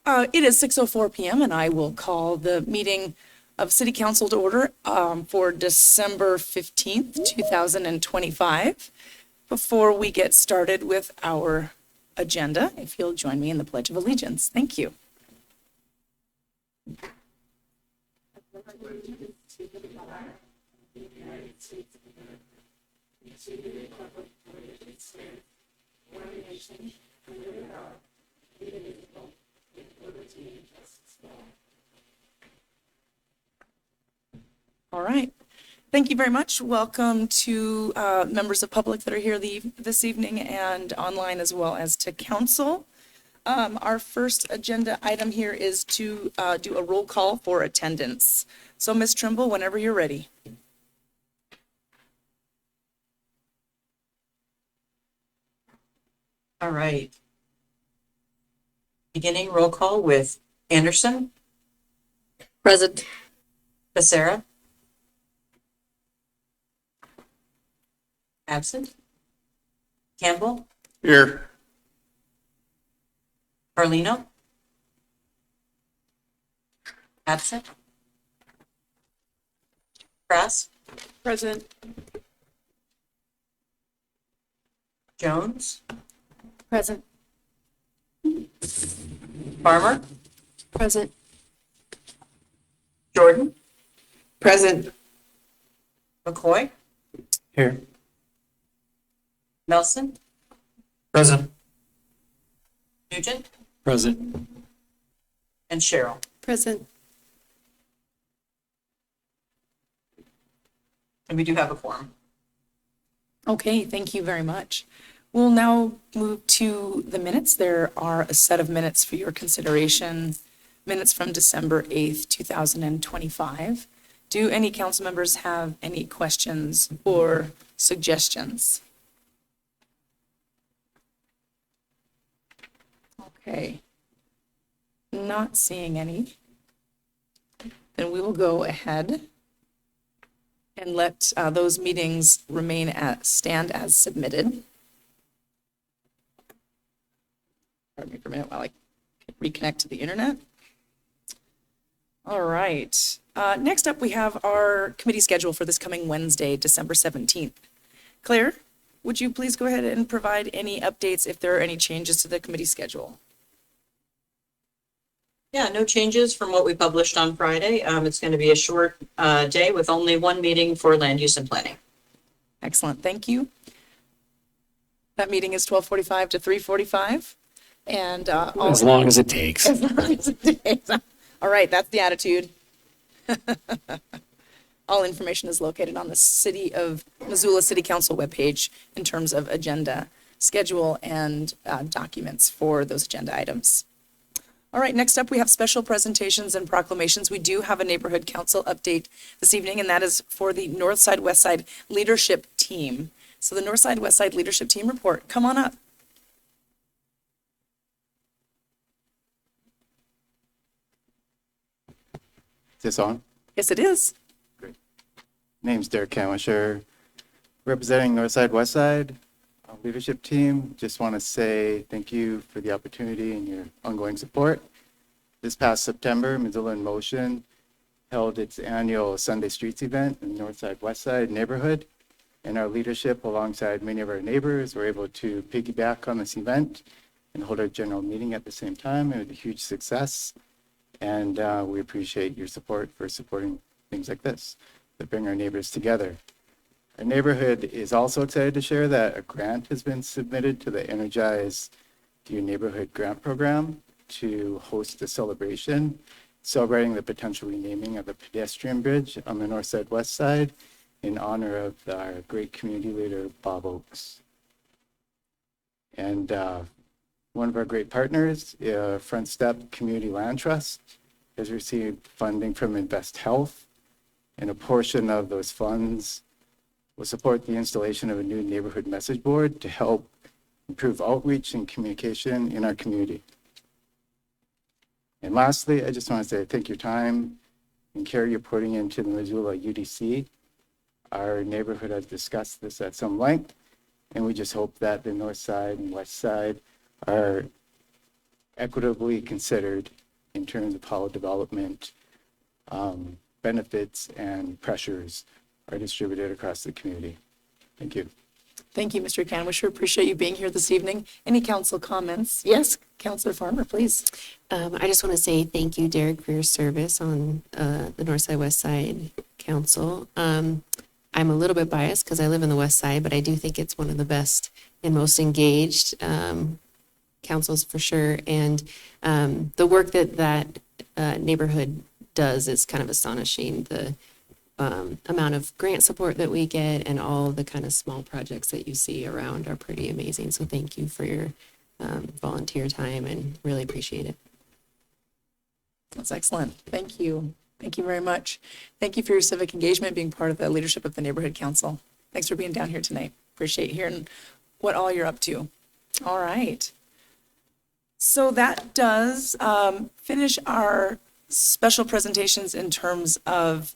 It is 6:04 p.m. and I will call the meeting of City Council to order for December 15th, 2025. Before we get started with our agenda, if you'll join me in the Pledge of Allegiance. Thank you. All right. Thank you very much. Welcome to members of public that are here this evening and online, as well as to council. Our first agenda item here is to do a roll call for attendance. So Ms. Trimble, whenever you're ready. All right. Beginning roll call with Anderson. Present. Becerra. Absent. Campbell. Here. Carlino. Absent. Krass. Present. Jones. Present. Farmer. Present. Jordan. Present. McCoy. Here. Nelson. Present. Nugent. Present. And Cheryl. Present. And we do have a quorum. Okay, thank you very much. We'll now move to the minutes. There are a set of minutes for your consideration, minutes from December 8th, 2025. Do any council members have any questions or suggestions? Okay. Not seeing any. Then we will go ahead and let those meetings stand as submitted. Pardon me for a minute while I reconnect to the internet. All right. Next up, we have our committee schedule for this coming Wednesday, December 17th. Claire, would you please go ahead and provide any updates if there are any changes to the committee schedule? Yeah, no changes from what we published on Friday. It's going to be a short day with only one meeting for land use and planning. Excellent, thank you. That meeting is 12:45 to 3:45. And As long as it takes. as long as it takes. All right, that's the attitude. All information is located on the City of Missoula City Council webpage in terms of agenda, schedule, and documents for those agenda items. All right, next up, we have special presentations and proclamations. We do have a neighborhood council update this evening, and that is for the North Side West Side leadership team. So the North Side West Side leadership team report, come on up. Is this on? Yes, it is. Name's Derek Canwisher, representing Northside Westside leadership team. Just want to say thank you for the opportunity and your ongoing support. This past September, Missoula in Motion held its annual Sunday Streets event in the Northside Westside neighborhood, and our leadership, alongside many of our neighbors, were able to piggyback on this event and hold our general meeting at the same time. It was a huge success, and we appreciate your support for supporting things like this that bring our neighbors together. Our neighborhood is also excited to share that a grant has been submitted to the Energize Your Neighborhood grant program to host a celebration celebrating the potential renaming of the pedestrian bridge on the north side west side in honor of our great community leader, Bob Oakes. And one of our great partners, Front Step Community Land Trust, has received funding from Invest Health, and a portion of those funds will support the installation of a new neighborhood message board to help improve outreach and communication in our community. And lastly, I just want to say thank you for your time and care you're putting into the Missoula UDC. Our neighborhood has discussed this at some length, and we just hope that the north side and west side are equitably considered in terms of how development benefits and pressures are distributed across the community. Thank you. Thank you, Mr. Can. We sure appreciate you being here this evening. Any council comments? Yes, Councillor Farmer, please. I just want to say thank you, Derek, for your service on the Northside Westside Council. I'm a little bit biased because I live in the West Side, but I do think it's one of the best and most engaged councils for sure. And the work that neighborhood does is kind of astonishing. The amount of grant support that we get and all the kind of small projects that you see around are pretty amazing. So thank you for your volunteer time and really appreciate it. That's excellent. Thank you. Thank you very much. Thank you for your civic engagement, being part of the leadership of the Neighborhood Council. Thanks for being down here tonight. Appreciate hearing what all you're up to. All right. So that does finish our special presentations in terms of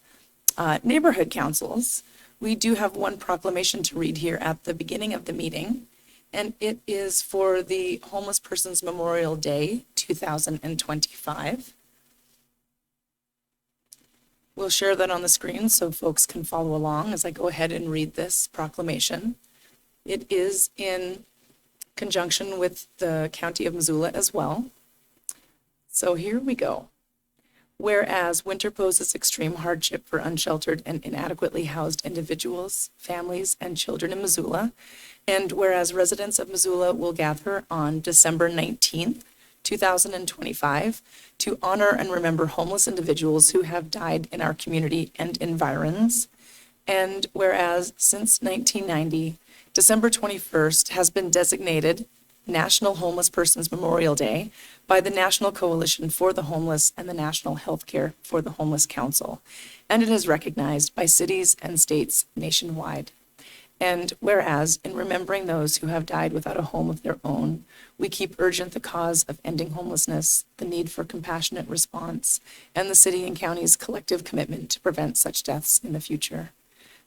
neighborhood councils. We do have one proclamation to read here at the beginning of the meeting, and it is for the Homeless Persons Memorial Day 2025. We'll share that on the screen so folks can follow along as I go ahead and read this proclamation. It is in conjunction with the County of Missoula as well. So here we go. Whereas winter poses extreme hardship for unsheltered and inadequately housed individuals, families, and children in Missoula, and whereas residents of Missoula will gather on December 19th, 2025, to honor and remember homeless individuals who have died in our community and environs, and whereas since 1990, December 21st has been designated National Homeless Persons Memorial Day by the National Coalition for the Homeless and the National Healthcare for the Homeless Council, and it is recognized by cities and states nationwide. And whereas, in remembering those who have died without a home of their own, we keep urgent the cause of ending homelessness, the need for compassionate response, and the city and county's collective commitment to prevent such deaths in the future.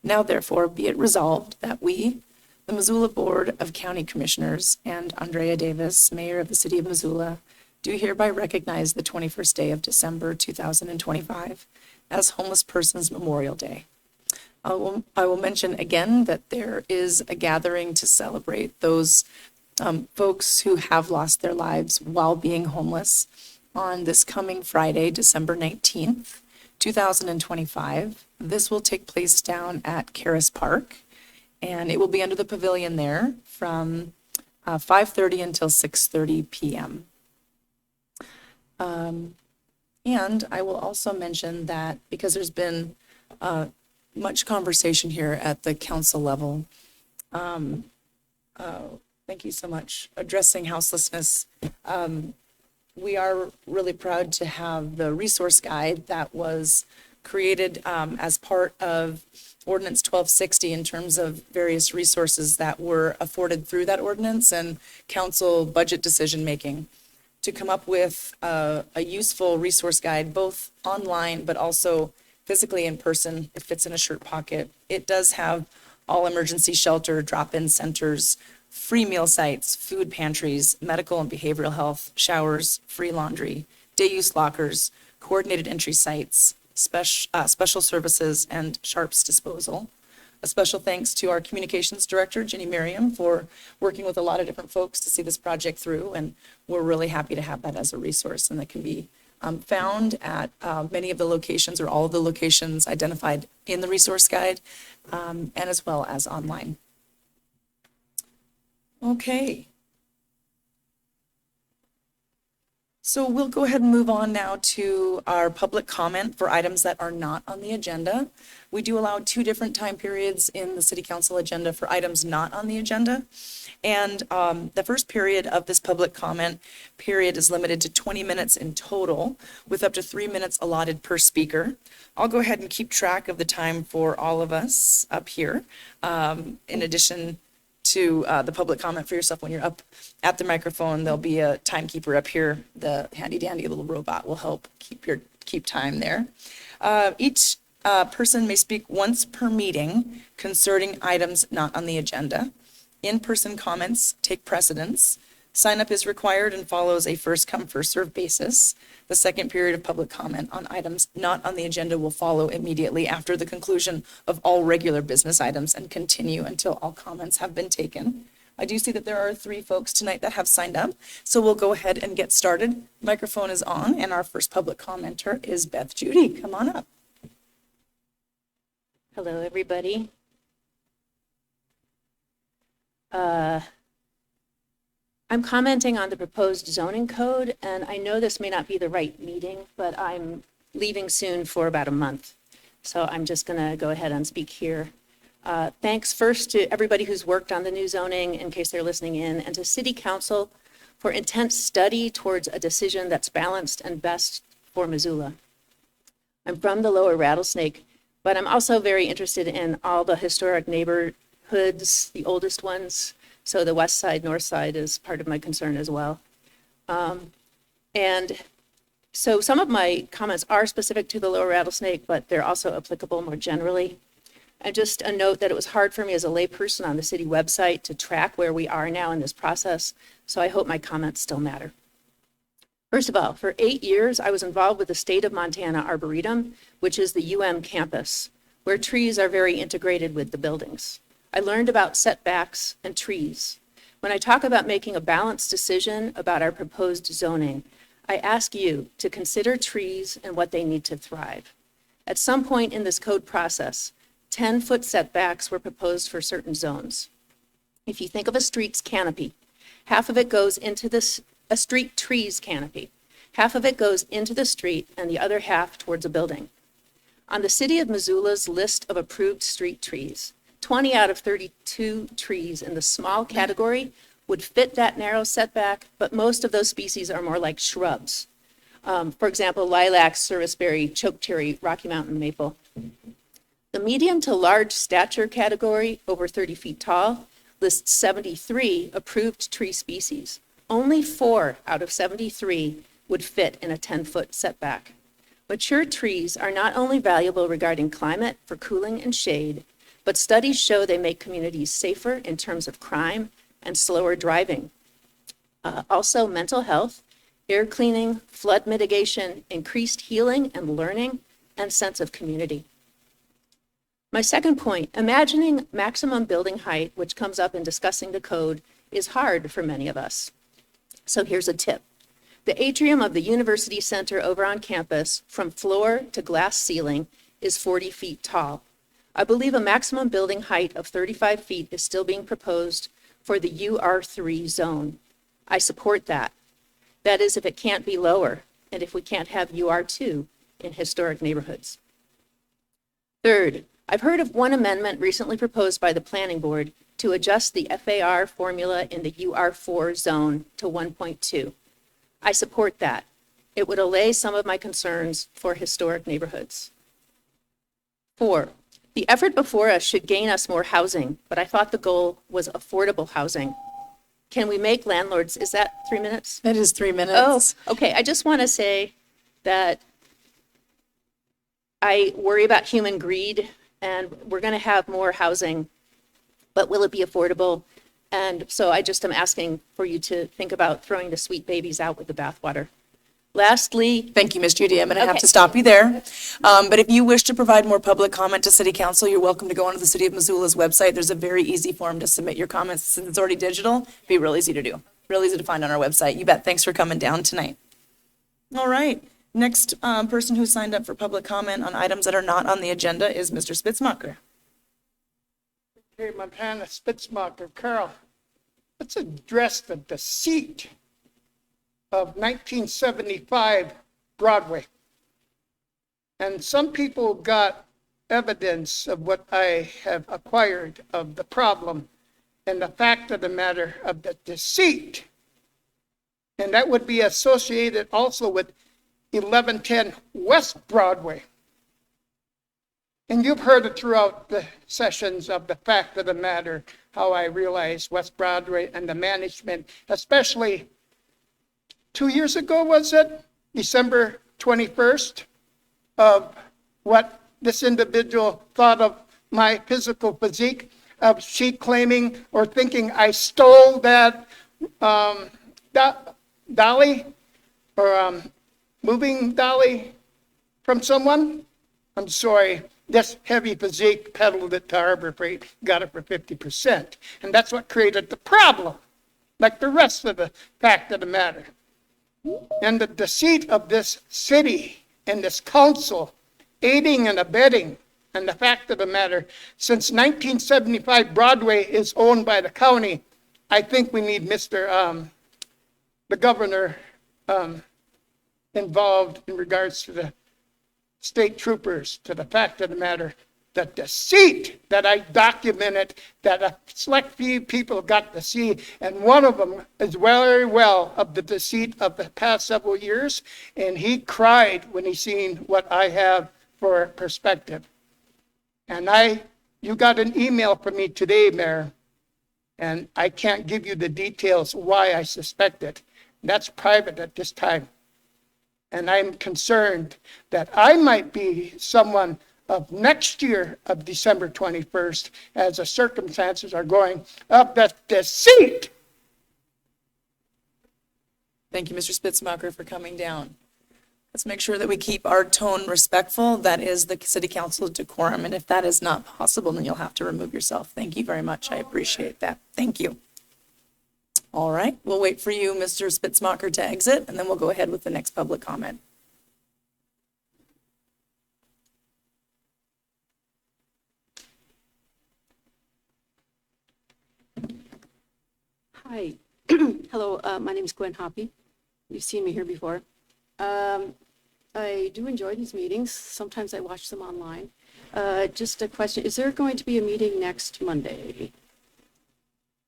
Now, therefore, be it resolved that we, the Missoula Board of County Commissioners, and Andrea Davis, Mayor of the City of Missoula, do hereby recognize the 21st day of December 2025 as Homeless Persons Memorial Day. I will mention again that there is a gathering to celebrate those folks who have lost their lives while being homeless on this coming Friday, December 19th, 2025. This will take place down at Caris Park, and it will be under the pavilion there from 5:30 until 6:30 p.m. And I will also mention that because there's been much conversation here at the council level, thank you so much, addressing houselessness. We are really proud to have the resource guide that was created as part of Ordinance 1260 in terms of various resources that were afforded through that ordinance and council budget decision making to come up with a useful resource guide, both online but also physically in person. It fits in a shirt pocket. It does have all emergency shelter, drop-in centers, free meal sites, food pantries, medical and behavioral health, showers, free laundry, day use lockers, coordinated entry sites, special services, and sharps disposal. A special thanks to our communications director, Jenny Merriam, for working with a lot of different folks to see this project through, and we're really happy to have that as a resource, and that can be found at many of the locations or all of the locations identified in the resource guide, and as well as online. Okay. So we'll go ahead and move on now to our public comment for items that are not on the agenda. We do allow 2 different time periods in the city council agenda for items not on the agenda. And the first period of this public comment period is limited to 20 minutes in total, with up to 3 minutes allotted per speaker. I'll go ahead and keep track of the time for all of us up here, in addition to the public comment for yourself. When you're up at the microphone, there'll be a timekeeper up here. The handy dandy little robot will help keep time there. Each person may speak once per meeting concerning items not on the agenda. In-person comments take precedence. Sign up is required and follows a first come, first served basis. The second period of public comment on items not on the agenda will follow immediately after the conclusion of all regular business items and continue until all comments have been taken. I do see that there are 3 folks tonight that have signed up, so we'll go ahead and get started. Microphone is on, and our first public commenter is Beth Judy. Come on up. Hello, everybody. I'm commenting on the proposed zoning code, and I know this may not be the right meeting, but I'm leaving soon for about a month. So I'm just going to go ahead and speak here. Thanks first to everybody who's worked on the new zoning, in case they're listening in, and to City Council for intense study towards a decision that's balanced and best for Missoula. I'm from the Lower Rattlesnake, but I'm also very interested in all the historic neighborhoods, the oldest ones. So the west side, north side is part of my concern as well. And so some of my comments are specific to the Lower Rattlesnake, but they're also applicable more generally. And just a note that it was hard for me as a layperson on the city website to track where we are now in this process. So I hope my comments still matter. First of all, for 8 years, I was involved with the State of Montana Arboretum, which is the UM campus, where trees are very integrated with the buildings. I learned about setbacks and trees. When I talk about making a balanced decision about our proposed zoning, I ask you to consider trees and what they need to thrive. At some point in this code process, 10-foot setbacks were proposed for certain zones. If you think of a street's canopy, half of it goes into a street tree's canopy. Half of it goes into the street and the other half towards a building. On the City of Missoula's list of approved street trees, 20 out of 32 trees in the small category would fit that narrow setback, but most of those species are more like shrubs. For example, lilac, serviceberry, chokecherry, Rocky Mountain maple. The medium to large stature category, over 30 feet tall, lists 73 approved tree species. Only 4 out of 73 would fit in a 10-foot setback. Mature trees are not only valuable regarding climate for cooling and shade, but studies show they make communities safer in terms of crime and slower driving. Also, mental health, air cleaning, flood mitigation, increased healing and learning, and sense of community. My second point, imagining maximum building height, which comes up in discussing the code, is hard for many of us. So here's a tip. The atrium of the University Center over on campus, from floor to glass ceiling, is 40 feet tall. I believe a maximum building height of 35 feet is still being proposed for the UR3 zone. I support that. That is, if it can't be lower, and if we can't have UR2 in historic neighborhoods. Third, I've heard of one amendment recently proposed by the Planning Board to adjust the FAR formula in the UR4 zone to 1.2. I support that. It would allay some of my concerns for historic neighborhoods. 4, the effort before us should gain us more housing, but I thought the goal was affordable housing. Can we make landlords, is that 3 minutes? That is 3 Oh, minutes. okay. I just want to say that I worry about human greed, and we're going to have more housing, but will it be affordable? And so I just am asking for you to think about throwing the sweet babies out with the bathwater. Lastly, Thank you, Ms. Judy. I'm going to have Okay. to stop you there. But if you wish to provide more public comment to City Council, you're welcome to go onto the City of Missoula's website. There's a very easy form to submit your comments. Since it's already digital, it'd be real easy to do. Real easy to find on our website. You bet. Thanks for coming down tonight. All right. Next person who signed up for public comment on items that are not on the agenda is Mr. Spitzmacher. Okay, Montana Spitzmacher, Carol, let's address the deceit of 1975 Broadway. And some people got evidence of what I have acquired of the problem and the fact of the matter of the deceit. And that would be associated also with 1110 West Broadway. And you've heard it throughout the sessions of the fact of the matter, how I realized West Broadway and the management, especially 2 years ago, was it? December 21st, of what this individual thought of my physical physique, of she claiming or thinking I stole that dolly or moving dolly from someone, I'm sorry, this heavy physique peddled it to Harbor Freight, got it for 50%. And that's what created the problem, like the rest of the fact of the matter. And the deceit of this city and this council aiding and abetting, and the fact of the matter, since 1975, Broadway is owned by the county. I think we need the governor involved in regards to the state troopers, to the fact of the matter, the deceit that I documented, that a select few people got to see, and one of them is very well of the deceit of the past several years, and he cried when he seen what I have for perspective. And you got an email from me today, Mayor, and I can't give you the details why I suspect it. That's private at this time. And I'm concerned that I might be someone of next year of December 21st, as the circumstances are going, of the deceit. Thank you, Mr. Spitzmacher, for coming down. Let's make sure that we keep our tone respectful. That is the city council decorum, and if that is not possible, then you'll have to remove yourself. Thank you very much. I appreciate that. Thank you. All right, we'll wait for you, Mr. Spitzmacher, to exit, and then we'll go ahead with the next public comment. Hi. Hello, my name is Gwen Hoppy. You've seen me here before. I do enjoy these meetings. Sometimes I watch them online. Just a question, is there going to be a meeting next Monday?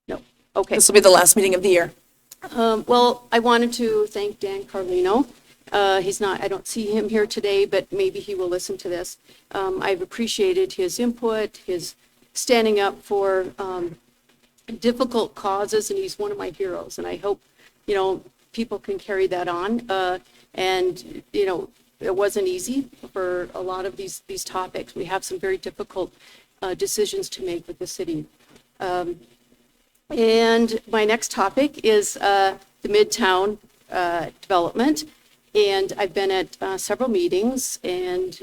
No. Okay. This will be the last meeting of the year. Well, I wanted to thank Dan Carlino. I don't see him here today, but maybe he will listen to this. I've appreciated his input, his standing up for difficult causes, and he's one of my heroes. And I hope, people can carry that on. And it wasn't easy for a lot of these topics. We have some very difficult decisions to make with the city. And my next topic is the Midtown development. And I've been at several meetings, and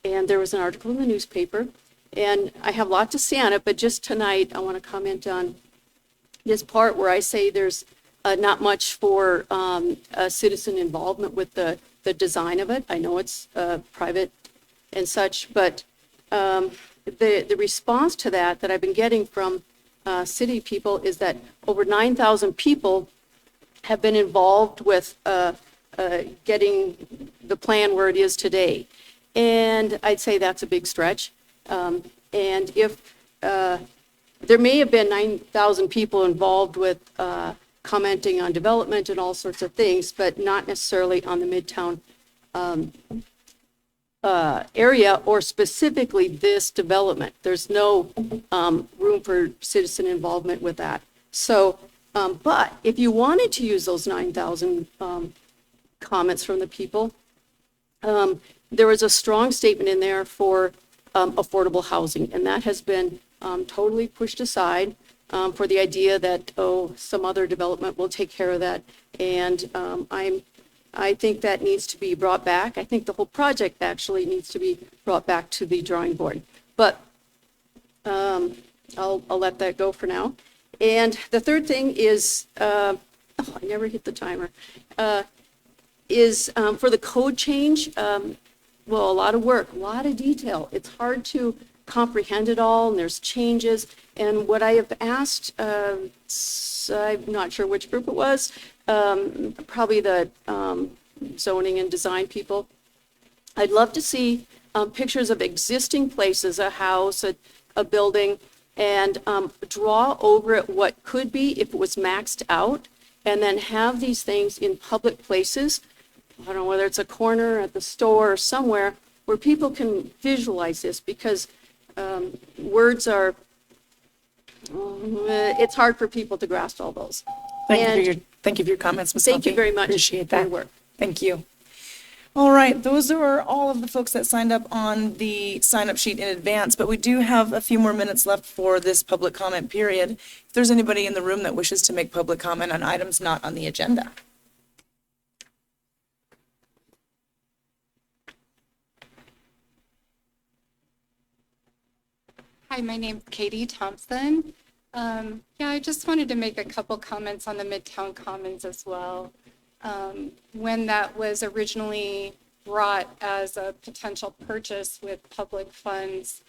there was an article in the newspaper. And I have a lot to say on it, but just tonight I want to comment on this part where I say there's not much for citizen involvement with the design of it. I know it's private and such, but the response to that I've been getting from city people is that over 9,000 people have been involved with getting the plan where it is today. And I'd say that's a big stretch. And if there may have been 9,000 people involved with commenting on development and all sorts of things, but not necessarily on the Midtown area or specifically this development. There's no room for citizen involvement with that. So, but if you wanted to use those 9,000 comments from the people, there was a strong statement in there for affordable housing, and that has been totally pushed aside for the idea that, some other development will take care of that. And I think that needs to be brought back. I think the whole project actually needs to be brought back to the drawing board. But I'll let that go for now. And the third thing is, I never hit the timer, is for the code change. Well, a lot of work, a lot of detail. It's hard to comprehend it all, and there's changes. And what I have asked, I'm not sure which group it was, probably the zoning and design people. I'd love to see pictures of existing places, a house, a building, and draw over it what could be if it was maxed out, and then have these things in public places. I don't know whether it's a corner at the store or somewhere where people can visualize this, because words are, it's hard for people to grasp all those. Thank you for your comments, Ms. Thank you Humphrey. very much Appreciate for that. your work. Thank you. All right, those are all of the folks that signed up on the sign-up sheet in advance, but we do have a few more minutes left for this public comment period. If there's anybody in the room that wishes to make public comment on items not on the agenda. Hi, my name's Katie Thompson. Yeah, I just wanted to make a couple comments on the Midtown Commons as well. When that was originally brought as a potential purchase with public funds,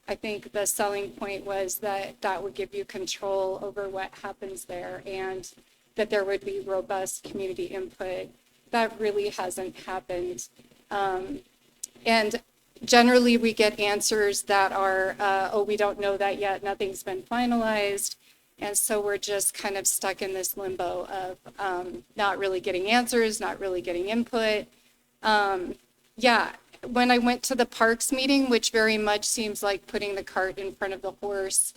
I think the selling point was that that would give you control over what happens there and that there would be robust community input. That really hasn't happened. And generally, we get answers that are, oh, we don't know that yet, nothing's been finalized. And so we're just kind of stuck in this limbo of not really getting answers, not really getting input. Yeah, when I went to the parks meeting, which very much seems like putting the cart in front of the horse,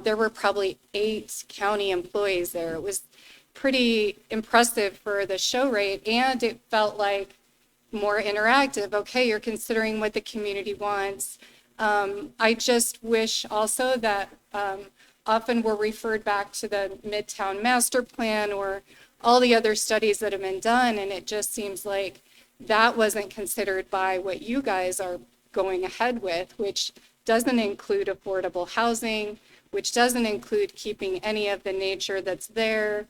there were probably 8 county employees there. It was pretty impressive for the show rate, and it felt like more interactive. Okay, you're considering what the community wants. I just wish also that often we're referred back to the Midtown Master Plan or all the other studies that have been done, and it just seems like that wasn't considered by what you guys are going ahead with, which doesn't include affordable housing, which doesn't include keeping any of the nature that's there,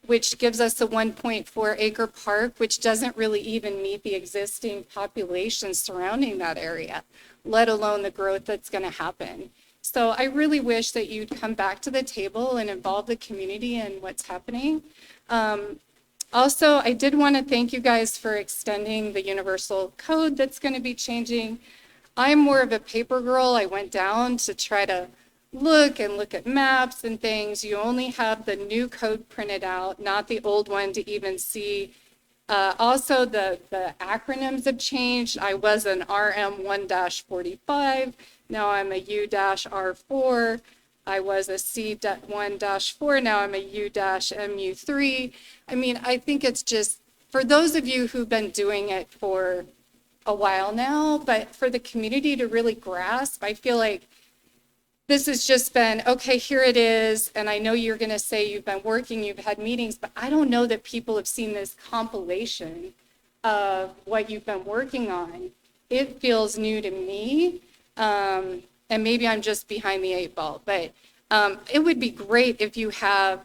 which gives us a 1.4 acre park, which doesn't really even meet the existing population surrounding that area, let alone the growth that's going to happen. So I really wish that you'd come back to the table and involve the community in what's happening. Also, I did want to thank you guys for extending the universal code that's going to be changing. I'm more of a paper girl. I went down to try to look at maps and things. You only have the new code printed out, not the old one to even see. Also, the acronyms have changed. I was an RM1-45. Now I'm a U-R4. I was a C1-4. Now I'm a U-MU3. I mean, I think it's just, for those of you who've been doing it for a while now, but for the community to really grasp, I feel like this has just been, okay, here it is. And I know you're going to say you've been working, you've had meetings, but I don't know that people have seen this compilation of what you've been working on. It feels new to me. And maybe I'm just behind the 8 ball, but it would be great if you have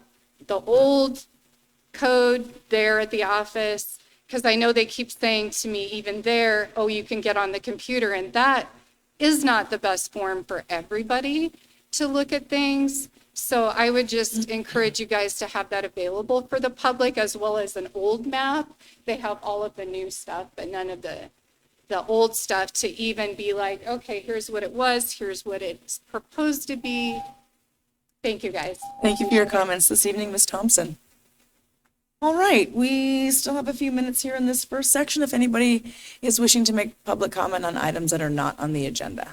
the old code there at the office, because I know they keep saying to me, even there, oh, you can get on the computer, and that is not the best form for everybody to look at things. So I would just encourage you guys to have that available for the public, as well as an old map. They have all of the new stuff, but none of the old stuff, to even be like, okay, here's what it was, here's what it's proposed to be. Thank you, guys. Thank you for your comments this evening, Ms. Thompson. All right, we still have a few minutes here in this first section if anybody is wishing to make public comment on items that are not on the agenda.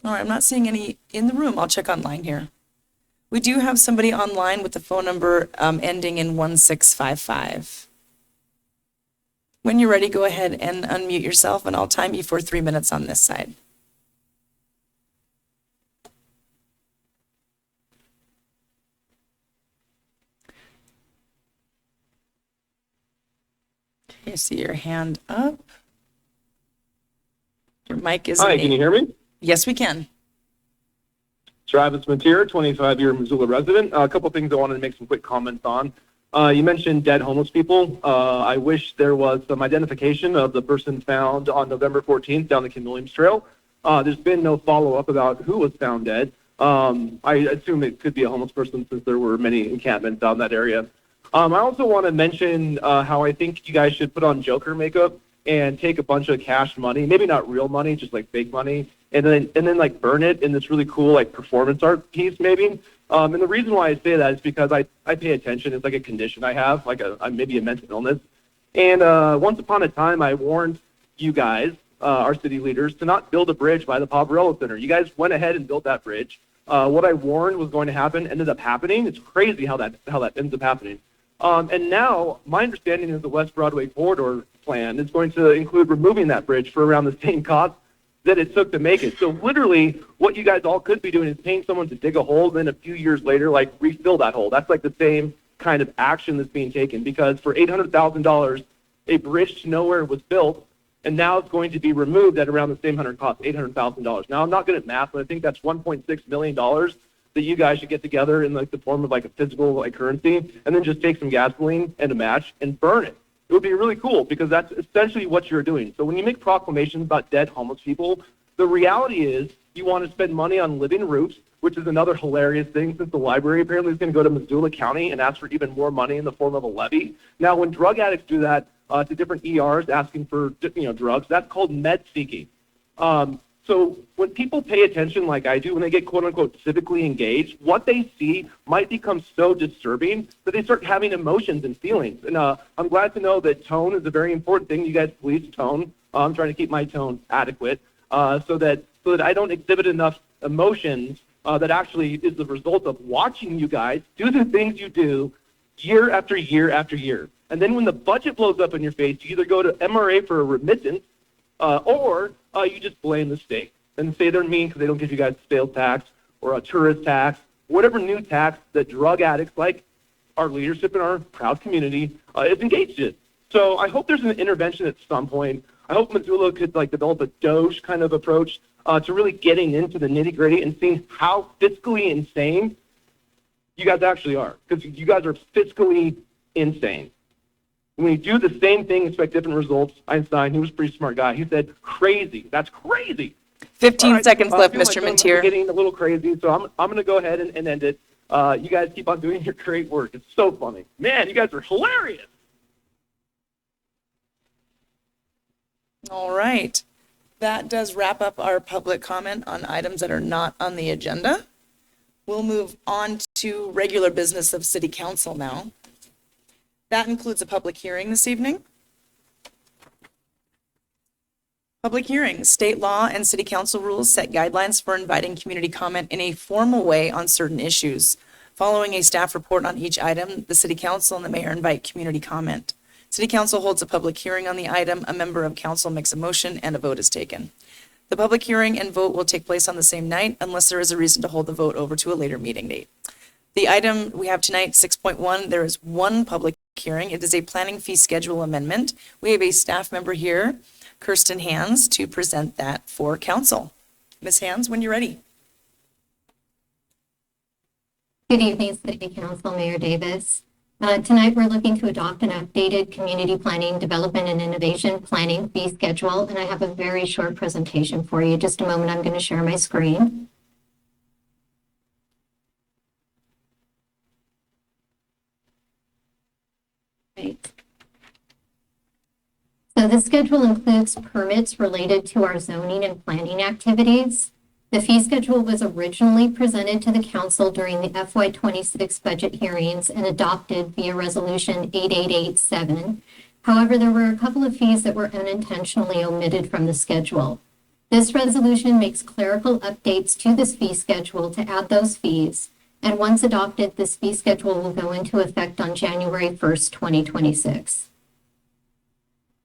All right, I'm not seeing any in the room. I'll check online here. We do have somebody online with the phone number ending in 1655. When you're ready, go ahead and unmute yourself, and I'll time you for 3 minutes on this side. Okay, I see your hand up. Your mic is. Hi, can you hear me? Yes, we can. Travis Mateer, 25-year Missoula resident. A couple things I wanted to make some quick comments on. You mentioned dead homeless people. I wish there was some identification of the person found on November 14th down the Kim Williams Trail. There's been no follow-up about who was found dead. I assume it could be a homeless person since there were many encampments down that area. I also want to mention how I think you guys should put on Joker makeup and take a bunch of cash money, maybe not real money, just like fake money, and then like burn it in this really cool like performance art piece maybe. And the reason why I say that is because I pay attention. It's like a condition I have, like maybe a mental illness. And once upon a time, I warned you guys, our city leaders, to not build a bridge by the Poverello Center. You guys went ahead and built that bridge. What I warned was going to happen ended up happening. It's crazy how that ends up happening. And now my understanding is the West Broadway corridor plan is going to include removing that bridge for around the same cost that it took to make it. So literally what you guys all could be doing is paying someone to dig a hole, and then a few years later, like refill that hole. That's like the same kind of action that's being taken, because for $800,000, a bridge to nowhere was built, and now it's going to be removed at around the same cost, $800,000. Now, I'm not good at math, but I think that's $1.6 million that you guys should get together in like the form of like a physical like currency, and then just take some gasoline and a match and burn it. It would be really cool, because that's essentially what you're doing. So when you make proclamations about dead homeless people, the reality is you want to spend money on living roofs, which is another hilarious thing, since the library apparently is going to go to Missoula County and ask for even more money in the form of a levy. Now, when drug addicts do that to different ERs asking for drugs, that's called med seeking. So when people pay attention like I do, when they get quote-unquote civically engaged, what they see might become so disturbing that they start having emotions and feelings. And I'm glad to know that tone is a very important thing. You guys police tone. I'm trying to keep my tone adequate so that I don't exhibit enough emotions that actually is the result of watching you guys do the things you do year after year after year. And then when the budget blows up in your face, you either go to MRA for a remittance or you just blame the state and say they're mean because they don't give you guys a sales tax or a tourist tax, whatever new tax that drug addicts like our leadership in our proud community is engaged in. So I hope there's an intervention at some point. I hope Missoula could like develop a Doge kind of approach to really getting into the nitty gritty and seeing how fiscally insane you guys actually are, because you guys are fiscally insane. When you do the same thing, expect different results. Einstein, he was a pretty smart guy. He said, crazy. That's crazy. 15 seconds left, I feel Mr. like I'm Mentier. getting a little crazy, so I'm going to go ahead and end it. You guys keep on doing your great work. It's so funny. Man, you guys are hilarious. All right. That does wrap up our public comment on items that are not on the agenda. We'll move on to regular business of City Council now. That includes a public hearing this evening. Public hearings. State law and City Council rules set guidelines for inviting community comment in a formal way on certain issues. Following a staff report on each item, the City Council and the mayor invite community comment. City Council holds a public hearing on the item, a member of council makes a motion, and a vote is taken. The public hearing and vote will take place on the same night unless there is a reason to hold the vote over to a later meeting date. The item we have tonight, 6.1, there is one public hearing. It is a planning fee schedule amendment. We have a staff member here, Kirsten Hands, to present that for council. Ms. Hands, when you're ready. Good evening, City Council, Mayor Davis. Tonight, we're looking to adopt an updated community planning, development, and innovation planning fee schedule, and I have a very short presentation for you. Just a moment, I'm going to share my screen. Right. So the schedule includes permits related to our zoning and planning activities. The fee schedule was originally presented to the council during the FY26 budget hearings and adopted via resolution 8887. However, there were a couple of fees that were unintentionally omitted from the schedule. This resolution makes clerical updates to this fee schedule to add those fees, and once adopted, this fee schedule will go into effect on January 1st, 2026.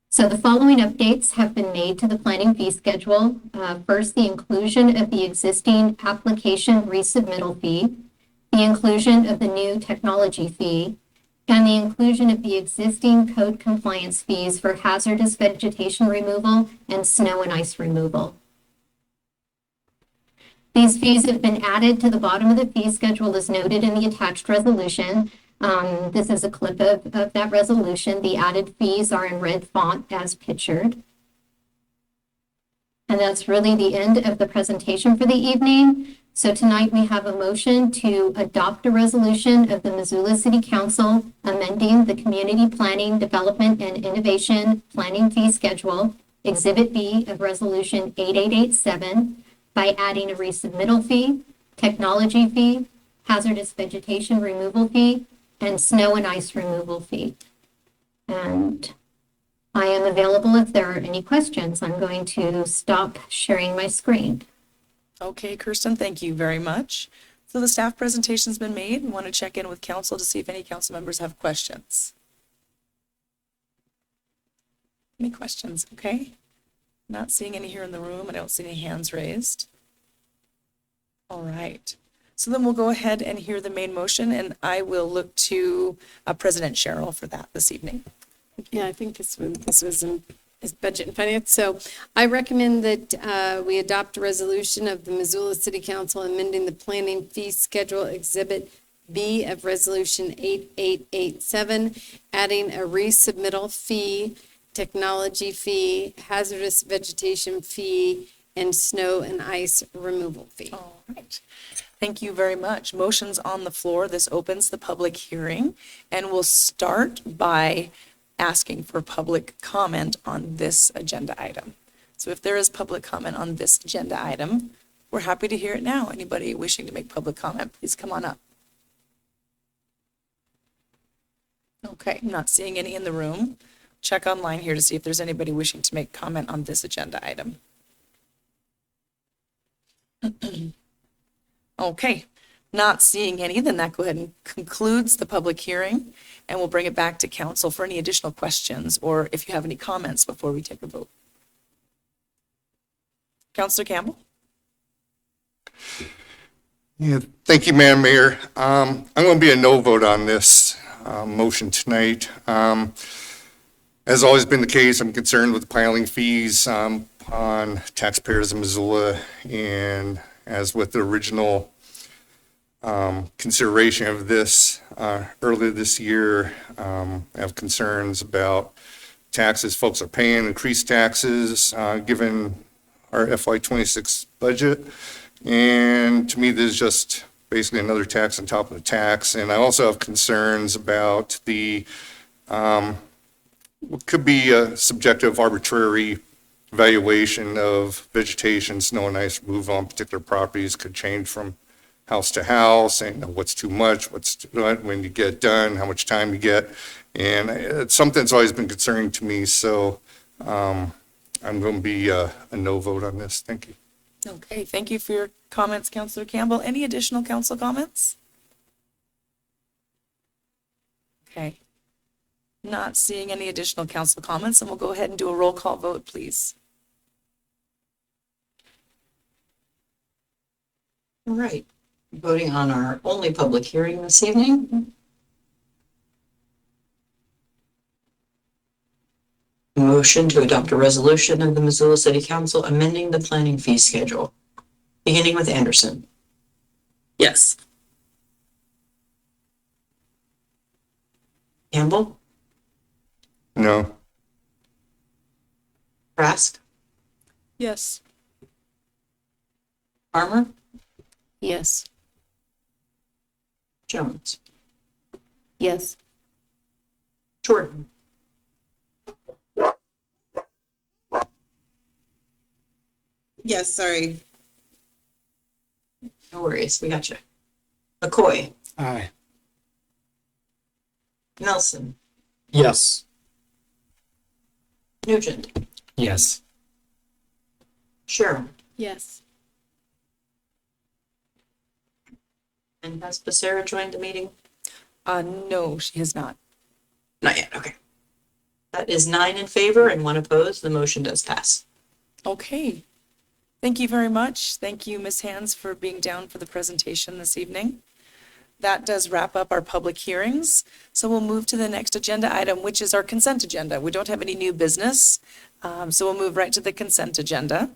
So the following updates have been made to the planning fee schedule. First, the inclusion of the existing application resubmittal fee, the inclusion of the new technology fee, and the inclusion of the existing code compliance fees for hazardous vegetation removal and snow and ice removal. These fees have been added to the bottom of the fee schedule as noted in the attached resolution. This is a clip of that resolution. The added fees are in red font as pictured. And that's really the end of the presentation for the evening. So tonight we have a motion to adopt a resolution of the Missoula City Council amending the Community Planning, Development, and Innovation Planning Fee Schedule, Exhibit B of Resolution 8887, by adding a resubmittal fee, technology fee, hazardous vegetation removal fee, and snow and ice removal fee. And I am available if there are any questions. I'm going to stop sharing my screen. Okay, Kirsten, thank you very much. So the staff presentation's been made. We want to check in with council to see if any council members have questions. Any questions? Okay. Not seeing any here in the room. I don't see any hands raised. All right. So then we'll go ahead and hear the main motion, and I will look to President Cheryl for that this evening. Yeah, I think this was in is budget and finance. So I recommend that we adopt a resolution of the Missoula City Council amending the planning fee schedule Exhibit B of Resolution 8887, adding a resubmittal fee, technology fee, hazardous vegetation fee, and snow and ice removal fee. All right. Thank you very much. Motion's on the floor. This opens the public hearing, and we'll start by asking for public comment on this agenda item. So if there is public comment on this agenda item, we're happy to hear it now. Anybody wishing to make public comment, please come on up. Okay, I'm not seeing any in the room. Check online here to see if there's anybody wishing to make comment on this agenda item. Okay, not seeing any, then that go ahead and concludes the public hearing, and we'll bring it back to council for any additional questions or if you have any comments before we take a vote. Councillor Campbell? Yeah, thank you, Madam Mayor. I'm going to be a no vote on this motion tonight. As always been the case, I'm concerned with the piling fees on taxpayers in Missoula, and as with the original consideration of this earlier this year, I have concerns about taxes folks are paying, increased taxes given our FY26 budget. And to me, this is just basically another tax on top of the tax. And I also have concerns about the what could be a subjective arbitrary evaluation of vegetation, snow and ice removal on particular properties could change from house to house, and what's too much, when you get done, how much time you get. And it's something that's always been concerning to me. So I'm going to be a no vote on this. Thank you. Okay, thank you for your comments, Councillor Campbell. Any additional council comments? Okay. Not seeing any additional council comments, and we'll go ahead and do a roll call vote, please. All right, voting on our only public hearing this evening. Motion to adopt a resolution of the Missoula City Council amending the planning fee schedule, beginning with Anderson. Yes. Campbell, No. Trask, Yes. Farmer, Yes. Jones, Yes. Jordan. Yes, sorry. No worries, we got you. McCoy, Aye. Nelson, Yes. Nugent, Yes. Cheryl, Yes. and has Becerra joined the meeting? No, she has not. Not yet, okay. That is 9 in favor and 1 opposed. The motion does pass. Okay. Thank you very much. Thank you, Ms. Hands, for being down for the presentation this evening. That does wrap up our public hearings. So we'll move to the next agenda item, which is our consent agenda. We don't have any new business, so we'll move right to the consent agenda.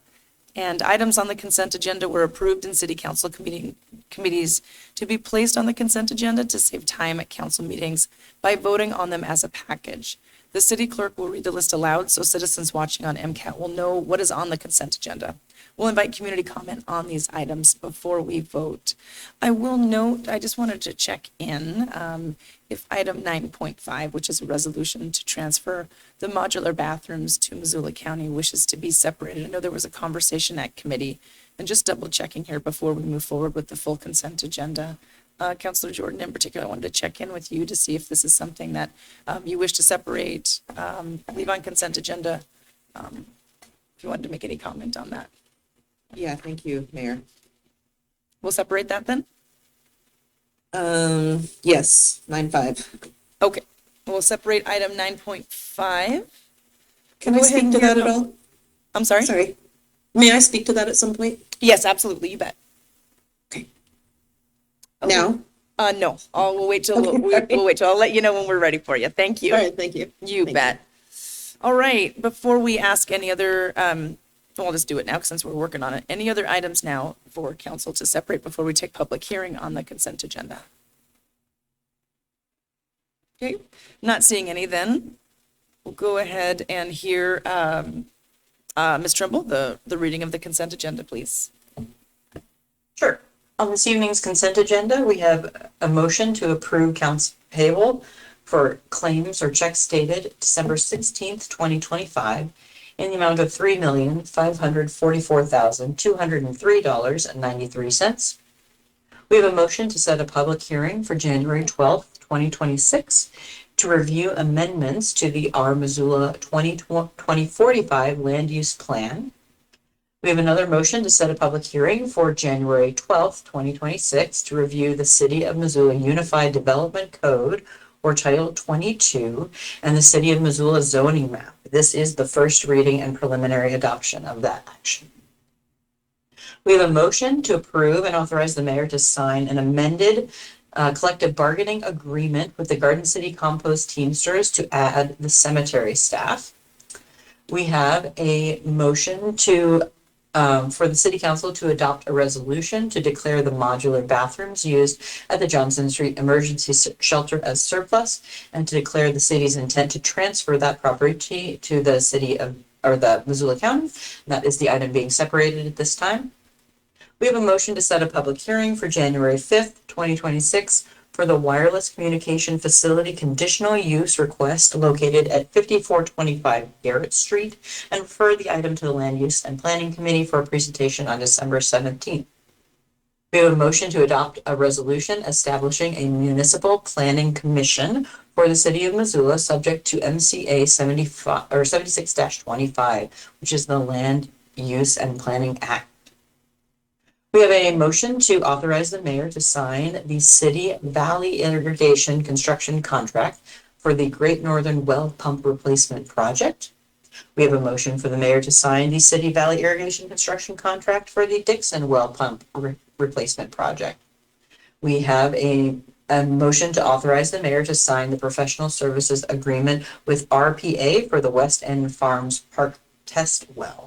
And items on the consent agenda were approved in city council committees to be placed on the consent agenda to save time at council meetings by voting on them as a package. The city clerk will read the list aloud so citizens watching on MCAT will know what is on the consent agenda. We'll invite community comment on these items before we vote. I will note, I just wanted to check in if item 9.5, which is a resolution to transfer the modular bathrooms to Missoula County, wishes to be separated. I know there was a conversation at committee, and just double checking here before we move forward with the full consent agenda. Councillor Jordan in particular, I wanted to check in with you to see if this is something that you wish to separate, leave on consent agenda, if you wanted to make any comment on that. Yeah, thank you, Mayor. We'll separate that then? Yes, 9.5. Okay, we'll separate item 9.5. Can Go I ahead speak and to hear that at pub- all? I'm sorry? Sorry. May I speak to that at some point? Yes, absolutely, you bet. Now? No, we'll wait till, Okay, we'll wait till, I'll let you know when we're ready for you. Thank you. All right, thank you. You Thank bet. All right, before we ask any other, well, I'll just do it now since we're working on it. Any other items now for council to separate before we take public hearing on the consent agenda? Okay, not seeing any then. We'll go ahead and hear Ms. Trimble, the reading of the consent agenda, please. Sure. On this evening's consent agenda, we have a motion to approve accounts payable for claims or checks dated December 16th, 2025 in the amount of $3,544,203.93. We have a motion to set a public hearing for January 12th, 2026 to review amendments to the R Missoula 2045 land use plan. We have another motion to set a public hearing for January 12th, 2026 to review the City of Missoula Unified Development Code or Title 22 and the City of Missoula zoning map. This is the first reading and preliminary adoption of that action. We have a motion to approve and authorize the mayor to sign an amended collective bargaining agreement with the Garden City Compost Teamsters to add the cemetery staff. We have a motion for the city council to adopt a resolution to declare the modular bathrooms used at the Johnson Street Emergency Shelter as surplus and to declare the city's intent to transfer that property to the city of, or the Missoula County. That is the item being separated at this time. We have a motion to set a public hearing for January 5th, 2026 for the wireless communication facility conditional use request located at 5425 Garrett Street and refer the item to the Land Use and Planning Committee for a presentation on December 17th. We have a motion to adopt a resolution establishing a municipal planning commission for the city of Missoula subject to MCA 76-25, which is the Land Use and Planning Act. We have a motion to authorize the mayor to sign the City Valley Irrigation Construction Contract for the Great Northern Well Pump Replacement Project. We have a motion for the mayor to sign the City Valley Irrigation Construction Contract for the Dixon Well Pump Replacement Project. We have a motion to authorize the mayor to sign the professional services agreement with RPA for the West End Farms Park Test Well.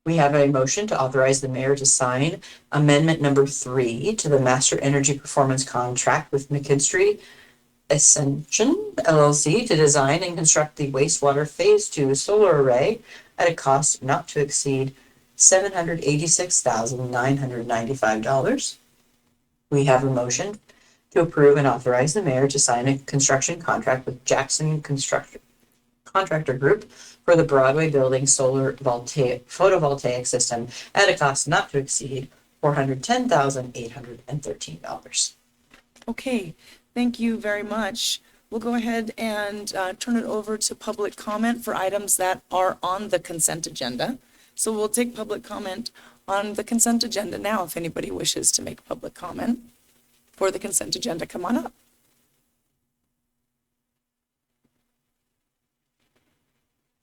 We have a motion to authorize the mayor to sign amendment number 3 to the Master Energy Performance Contract with McKinstry Ascension LLC to design and construct the wastewater phase 2 solar array at a cost not to exceed $786,995. We have a motion to approve and authorize the mayor to sign a construction contract with Jackson Contractor Group for the Broadway Building Solar Photovoltaic System at a cost not to exceed $410,813. Okay, thank you very much. We'll go ahead and turn it over to public comment for items that are on the consent agenda. So we'll take public comment on the consent agenda now. If anybody wishes to make public comment for the consent agenda, come on up.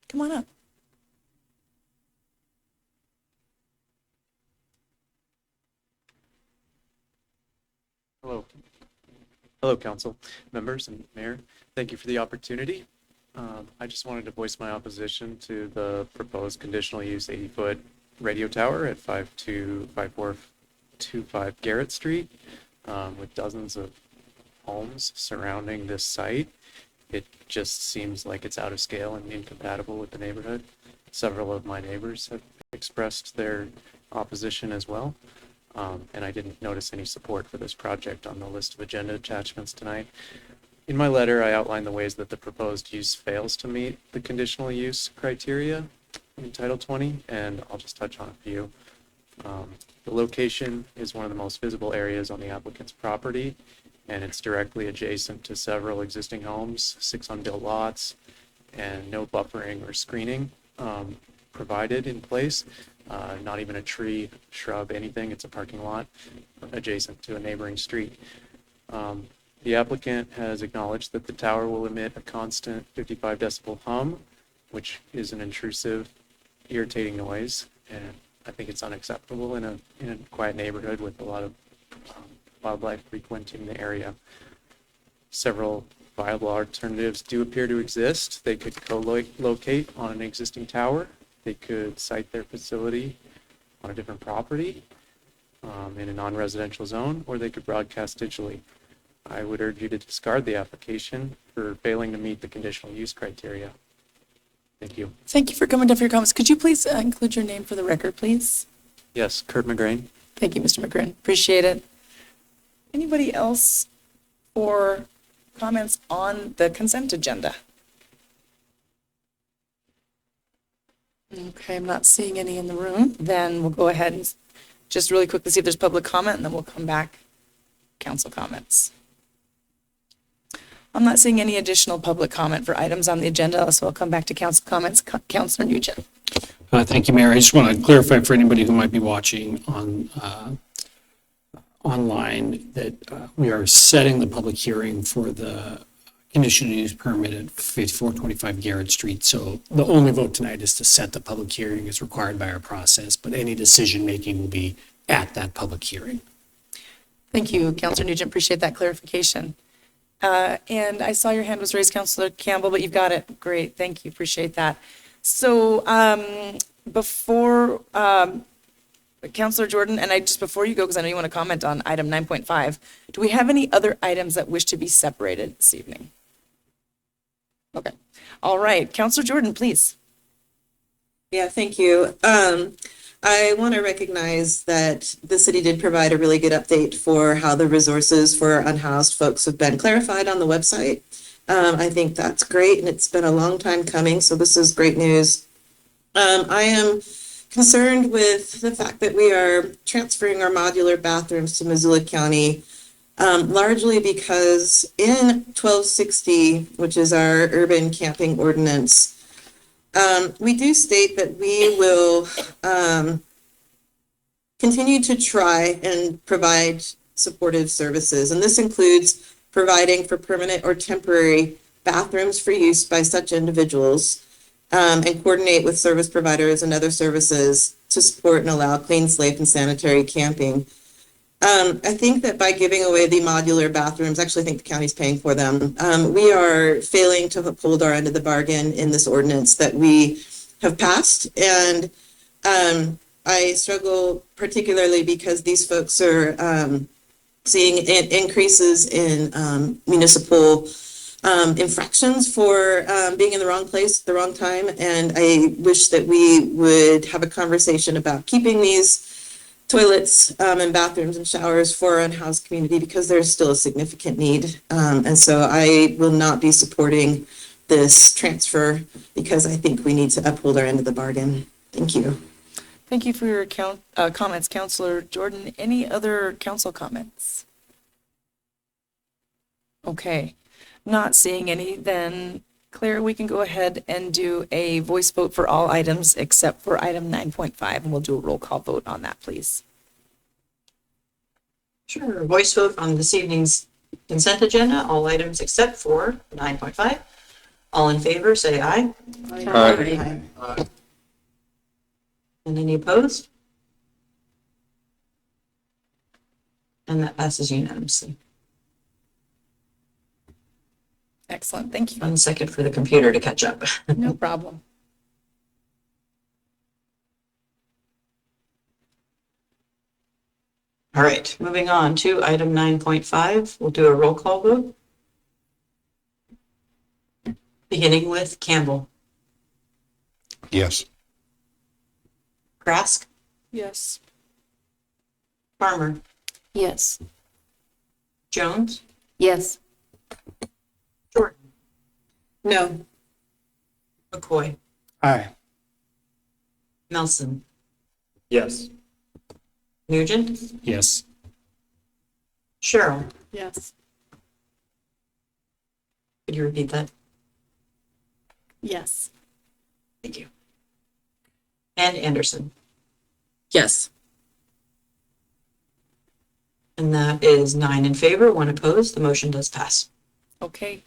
Come on up. Hello. Hello, council members and mayor. Thank you for the opportunity. I just wanted to voice my opposition to the proposed conditional use 80-foot radio tower at 5425 Garrett Street with dozens of homes surrounding this site. It just seems like it's out of scale and incompatible with the neighborhood. Several of my neighbors have expressed their opposition as well. And I didn't notice any support for this project on the list of agenda attachments tonight. In my letter, I outlined the ways that the proposed use fails to meet the conditional use criteria in Title 20, and I'll just touch on a few. The location is one of the most visible areas on the applicant's property, and it's directly adjacent to several existing homes, 6 unbuilt lots, and no buffering or screening provided in place. not even a tree, shrub, anything. It's a parking lot adjacent to a neighboring street. The applicant has acknowledged that the tower will emit a constant 55 decibel hum, which is an intrusive, irritating noise, and I think it's unacceptable in a quiet neighborhood with a lot of wildlife frequenting the area. Several viable alternatives do appear to exist. They could co-locate on an existing tower. They could site their facility on a different property in a non-residential zone, or they could broadcast digitally. I would urge you to discard the application for failing to meet the conditional use criteria. Thank you. Thank you for coming down for your comments. Could you please include your name for the record, please? Yes, Kurt McGrain. Thank you, Mr. McGrin. Appreciate it. Anybody else for comments on the consent agenda? Okay, I'm not seeing any in the room. Then we'll go ahead and just really quickly see if there's public comment, and then we'll come back. Council comments. I'm not seeing any additional public comment for items on the agenda, so I'll come back to council comments. Councilor Nugent. Thank you, Mayor. I just want to clarify for anybody who might be watching on online that we are setting the public hearing for the conditional use permit at 5425 Garrett Street. So the only vote tonight is to set the public hearing as required by our process, but any decision making will be at that public hearing. Thank you, Councilor Nugent. Appreciate that clarification. And I saw your hand was raised, Councilor Campbell, but you've got it. Great. Thank you. Appreciate that. So before Councilor Jordan, and before you go, because I know you want to comment on item 9.5, do we have any other items that wish to be separated this evening? Okay. All right. Councilor Jordan, please. Yeah, thank you. I want to recognize that the city did provide a really good update for how the resources for unhoused folks have been clarified on the website. I think that's great, and it's been a long time coming, so this is great news. I am concerned with the fact that we are transferring our modular bathrooms to Missoula County, largely because in 1260, which is our urban camping ordinance, we do state that we will continue to try and provide supportive services. And this includes providing for permanent or temporary bathrooms for use by such individuals, and coordinate with service providers and other services to support and allow clean, safe, and sanitary camping. I think that by giving away the modular bathrooms, actually I think the county's paying for them, we are failing to uphold our end of the bargain in this ordinance that we have passed. And I struggle particularly because these folks are seeing increases in municipal infractions for being in the wrong place at the wrong time. And I wish that we would have a conversation about keeping these toilets and bathrooms and showers for our unhoused community, because there's still a significant need. And so I will not be supporting this transfer because I think we need to uphold our end of the bargain. Thank you. Thank you for your comments, Councilor Jordan. Any other council comments? Okay, not seeing any, then Claire, we can go ahead and do a voice vote for all items except for item 9.5, and we'll do a roll call vote on that, please. Sure. Voice vote on this evening's consent agenda, all items except for 9.5. All in favor, say aye. Aye. Aye. And any opposed? And that passes unanimously. Excellent, thank you. 1 second for the computer to catch up. No problem. All right, moving on to item 9.5. We'll do a roll call vote. Beginning with Campbell. Yes. Krask. Yes. Farmer. Yes. Jones. Yes. Jordan. No. McCoy. Aye. Nelson. Yes. Nugent. Yes. Cheryl. Yes. Could you repeat that? Yes. Thank you. And Anderson. Yes. And that is 9 in favor, 1 opposed. The motion does pass. Okay.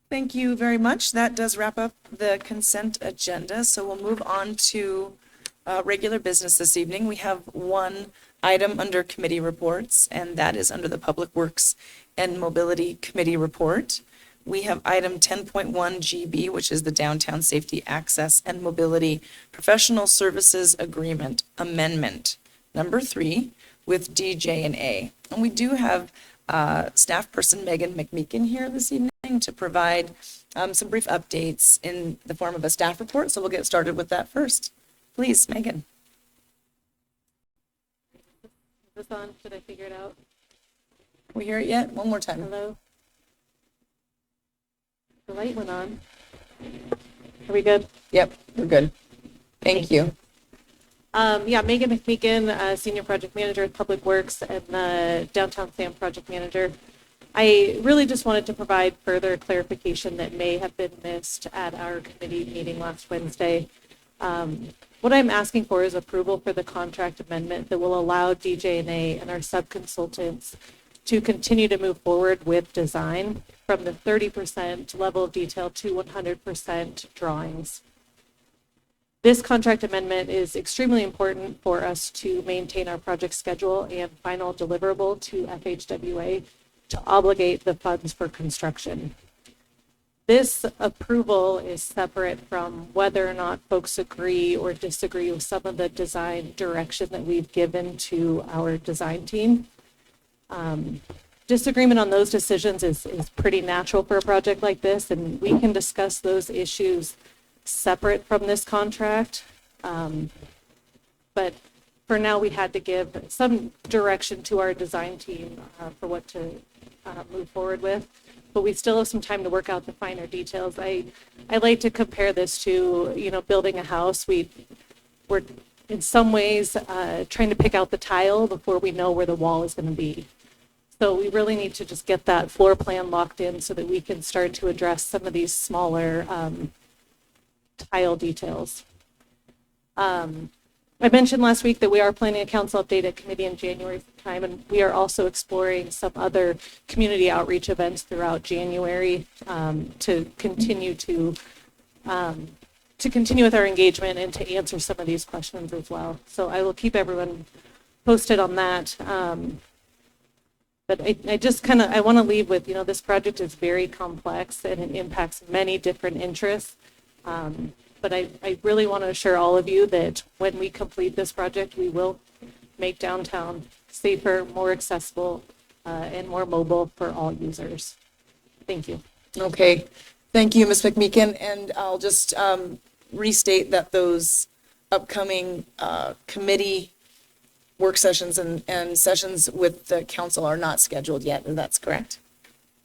Thank you very much. That does wrap up the consent agenda. So we'll move on to regular business this evening. We have one item under committee reports, and that is under the Public Works and Mobility Committee report. We have item 10.1 GB, which is the Downtown Safety Access and Mobility Professional Services Agreement Amendment, number 3, with DJ&A. And we do have staff person Megan McMeekin here this evening to provide some brief updates in the form of a staff report. So we'll get started with that first. Please, Megan. Is this on? Should I figure it out? Can we hear it yet? One more time. Hello? The light went on. Are we good? Yep, we're good. Thank you. Yeah, Megan McMeekin, Senior Project Manager at Public Works and Downtown Sam Project Manager. I really just wanted to provide further clarification that may have been missed at our committee meeting last Wednesday. What I'm asking for is approval for the contract amendment that will allow DJ&A and our subconsultants to continue to move forward with design from the 30% level of detail to 100% drawings. This contract amendment is extremely important for us to maintain our project schedule and final deliverable to FHWA to obligate the funds for construction. This approval is separate from whether or not folks agree or disagree with some of the design direction that we've given to our design team. Disagreement on those decisions is pretty natural for a project like this, and we can discuss those issues separate from this contract. But for now, we had to give some direction to our design team for what to move forward with. But we still have some time to work out the finer details. I like to compare this to, building a house. We're in some ways trying to pick out the tile before we know where the wall is going to be. So we really need to just get that floor plan locked in so that we can start to address some of these smaller tile details. I mentioned last week that we are planning a council update at committee in January time, and we are also exploring some other community outreach events throughout January to continue with our engagement and to answer some of these questions as well. So I will keep everyone posted on that. But I just I want to leave with, this project is very complex and it impacts many different interests. But I really want to assure all of you that when we complete this project, we will make downtown safer, more accessible, and more mobile for all users. Thank you. Okay. Thank you, Ms. McMeekin. And I'll just restate that those upcoming committee work sessions and sessions with the council are not scheduled yet. And that's correct?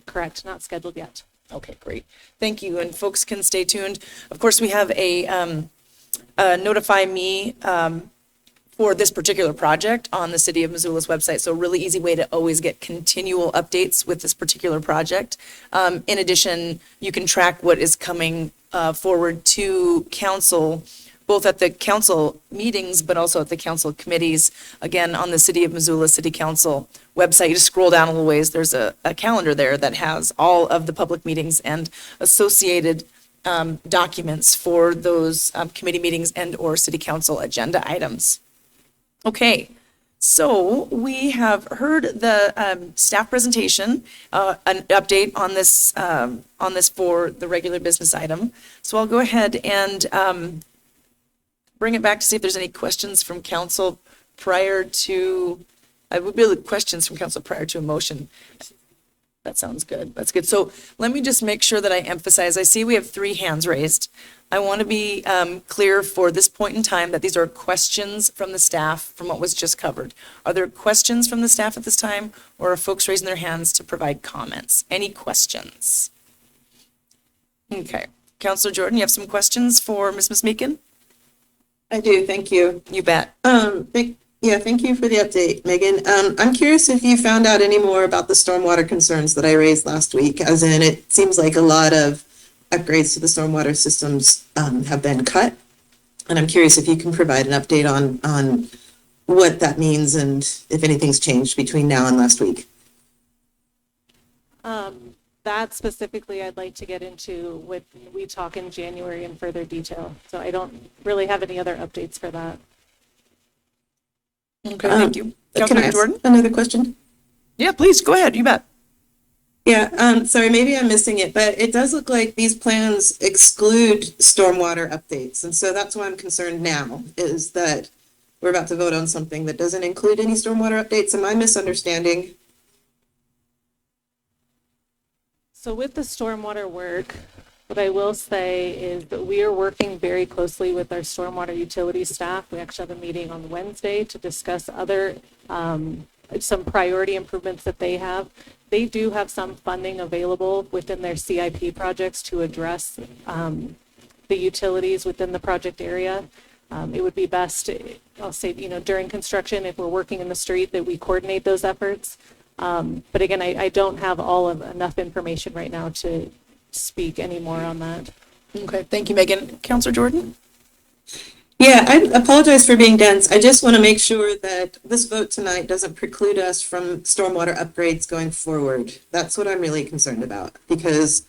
Correct. Not scheduled yet. Okay, great. Thank you. And folks can stay tuned. Of course, we have a notify me for this particular project on the City of Missoula's website. So a really easy way to always get continual updates with this particular project. In addition, you can track what is coming forward to council, both at the council meetings, but also at the council committees. Again, on the City of Missoula City Council website, you just scroll down a little ways, there's a calendar there that has all of the public meetings and associated documents for those committee meetings and or city council agenda items. Okay, so we have heard the staff presentation, an update on this for the regular business item. So I'll go ahead and bring it back to see if there's any questions from council prior to, would be questions from council prior to a motion. That sounds good. That's good. So let me just make sure that I emphasize, I see we have 3 hands raised. I want to be clear for this point in time that these are questions from the staff from what was just covered. Are there questions from the staff at this time, or are folks raising their hands to provide comments? Any questions? Okay. Councilor Jordan, you have some questions for Ms. Meekin? I do, thank you. You bet. Thank you for the update, Megan. I'm curious if you found out any more about the stormwater concerns that I raised last week, as in it seems like a lot of upgrades to the stormwater systems have been cut. And I'm curious if you can provide an update on what that means and if anything's changed between now and last week. That specifically, I'd like to get into with, we talk in January in further detail. So I don't really have any other updates for that. Okay, thank you. Can I Councilor ask Jordan? another question? Yeah, please, go ahead, you bet. Yeah, sorry, maybe I'm missing it, but it does look like these plans exclude stormwater updates. And so that's why I'm concerned now, is that we're about to vote on something that doesn't include any stormwater updates. Am I misunderstanding? So with the stormwater work, what I will say is that we are working very closely with our stormwater utility staff. We actually have a meeting on Wednesday to discuss other, some priority improvements that they have. They do have some funding available within their CIP projects to address the utilities within the project area. It would be best, I'll say, during construction, if we're working in the street, that we coordinate those efforts. But again, I don't have enough information right now to speak any more on that. Okay, thank you, Megan. Councilor Jordan? Yeah, I apologize for being dense. I just want to make sure that this vote tonight doesn't preclude us from stormwater upgrades going forward. That's what I'm really concerned about, because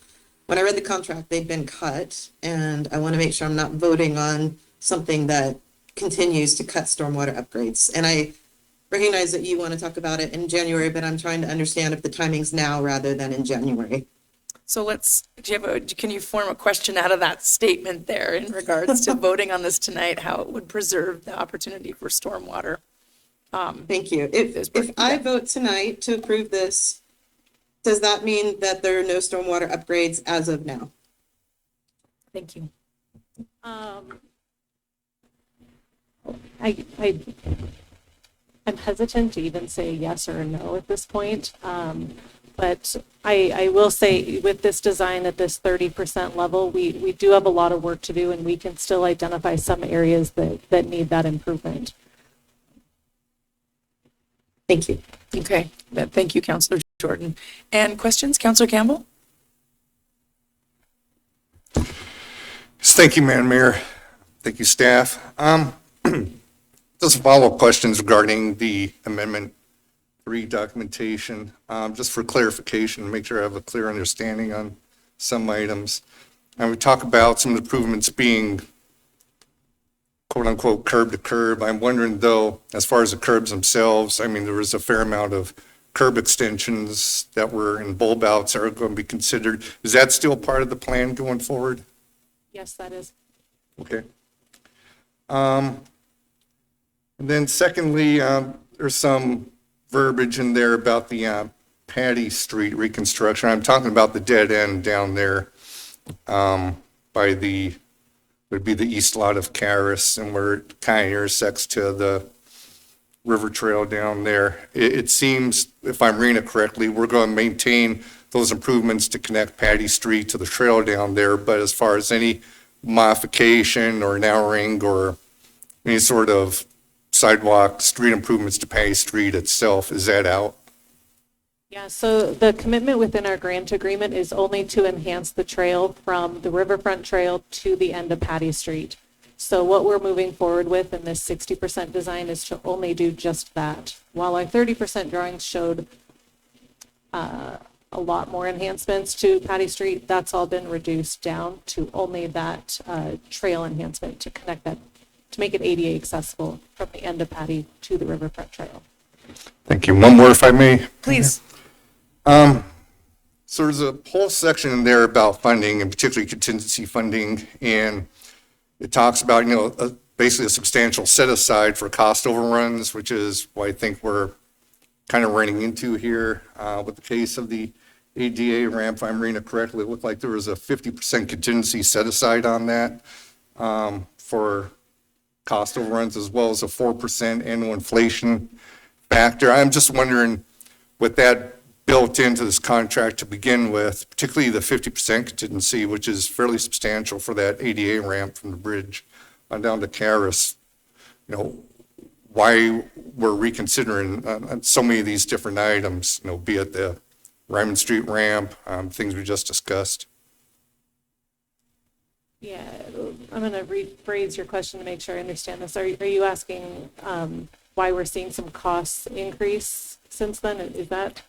when I read the contract, they'd been cut, and I want to make sure I'm not voting on something that continues to cut stormwater upgrades. And I recognize that you want to talk about it in January, but I'm trying to understand if the timing's now rather than in January. So can you form a question out of that statement there in regards to voting on this tonight, how it would preserve the opportunity for stormwater? Thank you. If I vote tonight to approve this, does that mean that there are no stormwater upgrades as of now? Thank you. I'm hesitant to even say yes or no at this point. But I will say with this design at this 30% level, we do have a lot of work to do, and we can still identify some areas that need that improvement. Thank you. Okay, thank you, Councilor Jordan. And questions, Councilor Campbell? Yes, thank you, Madam Mayor. Thank you, staff. Just follow-up questions regarding the Amendment 3 documentation. Just for clarification, make sure I have a clear understanding on some items. And we talk about some improvements being quote-unquote curb to curb. I'm wondering though, as far as the curbs themselves, I mean, there was a fair amount of curb extensions that were in bulb outs that are going to be considered. Is that still part of the plan going forward? Yes, that is. Okay. And then secondly, there's some verbiage in there about the Patty Street reconstruction. I'm talking about the dead end down there by would be the east lot of Caris, and where it kind of intersects to the river trail down there. It seems, if I'm reading it correctly, we're going to maintain those improvements to connect Patty Street to the trail down there, but as far as any modification or narrowing or any sort of sidewalk, street improvements to Patty Street itself, is that out? Yeah, so the commitment within our grant agreement is only to enhance the trail from the riverfront trail to the end of Patty Street. So what we're moving forward with in this 60% design is to only do just that. While our 30% drawings showed a lot more enhancements to Patty Street, that's all been reduced down to only that trail enhancement to connect that, to make it ADA accessible from the end of Patty to the riverfront trail. Thank you. One more, if I may. Please. So there's a whole section in there about funding, and particularly contingency funding, and it talks about, basically a substantial set aside for cost overruns, which is what I think we're kind of running into here with the case of the ADA ramp. If I'm reading it correctly, it looked like there was a 50% contingency set aside on that for cost overruns, as well as a 4% annual inflation factor. I'm just wondering, with that built into this contract to begin with, particularly the 50% contingency, which is fairly substantial for that ADA ramp from the bridge on down to Caris, why we're reconsidering on so many of these different items, be it the Ryman Street ramp, things we just discussed. Yeah, I'm going to rephrase your question to make sure I understand this. Are you asking why we're seeing some costs increase since then? Is that?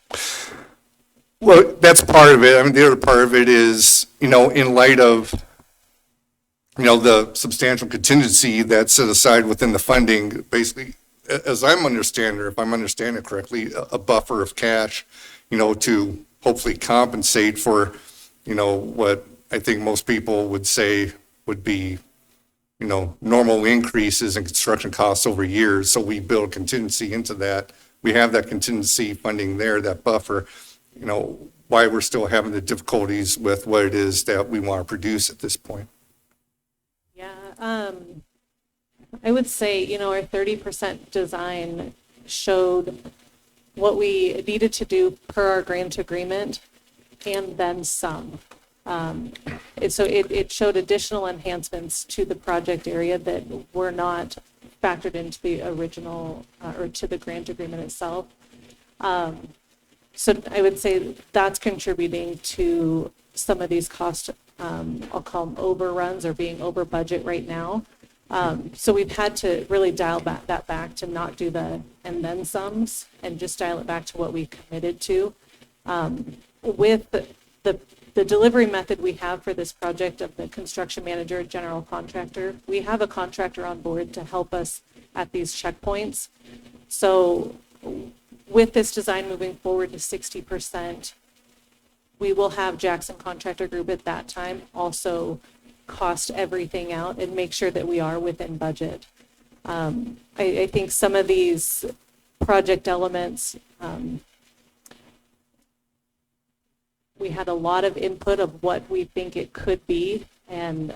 Well, that's part of it. I mean, the other part of it is, in light of, the substantial contingency that's set aside within the funding, basically, as I'm understanding, or if I'm understanding correctly, a buffer of cash, to hopefully compensate for, what I think most people would say would be, normal increases in construction costs over years. So we build contingency into that. We have that contingency funding there, that buffer, why we're still having the difficulties with what it is that we want to produce at this point. Yeah, I would say, our 30% design showed what we needed to do per our grant agreement and then some. It showed additional enhancements to the project area that were not factored into the original or to the grant agreement itself. So I would say that's contributing to some of these cost, I'll call them overruns or being over budget right now. So we've had to really dial that back to not do the and then sums and just dial it back to what we committed to. With the delivery method we have for this project of the construction manager, general contractor, we have a contractor on board to help us at these checkpoints. So with this design moving forward to 60%, we will have Jackson Contractor Group at that time also cost everything out and make sure that we are within budget. I think some of these project elements, we had a lot of input of what we think it could be, and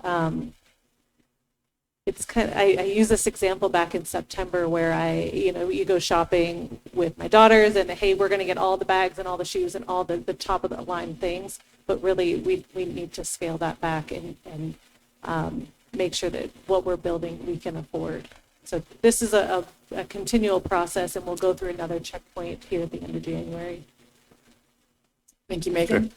it's kind of, I use this example back in September where you go shopping with my daughters and hey, we're going to get all the bags and all the shoes and all the top of the line things, but really we need to scale that back and make sure that what we're building we can afford. So this is a continual process, and we'll go through another checkpoint here at the end of January. Thank you, Megan. Okay.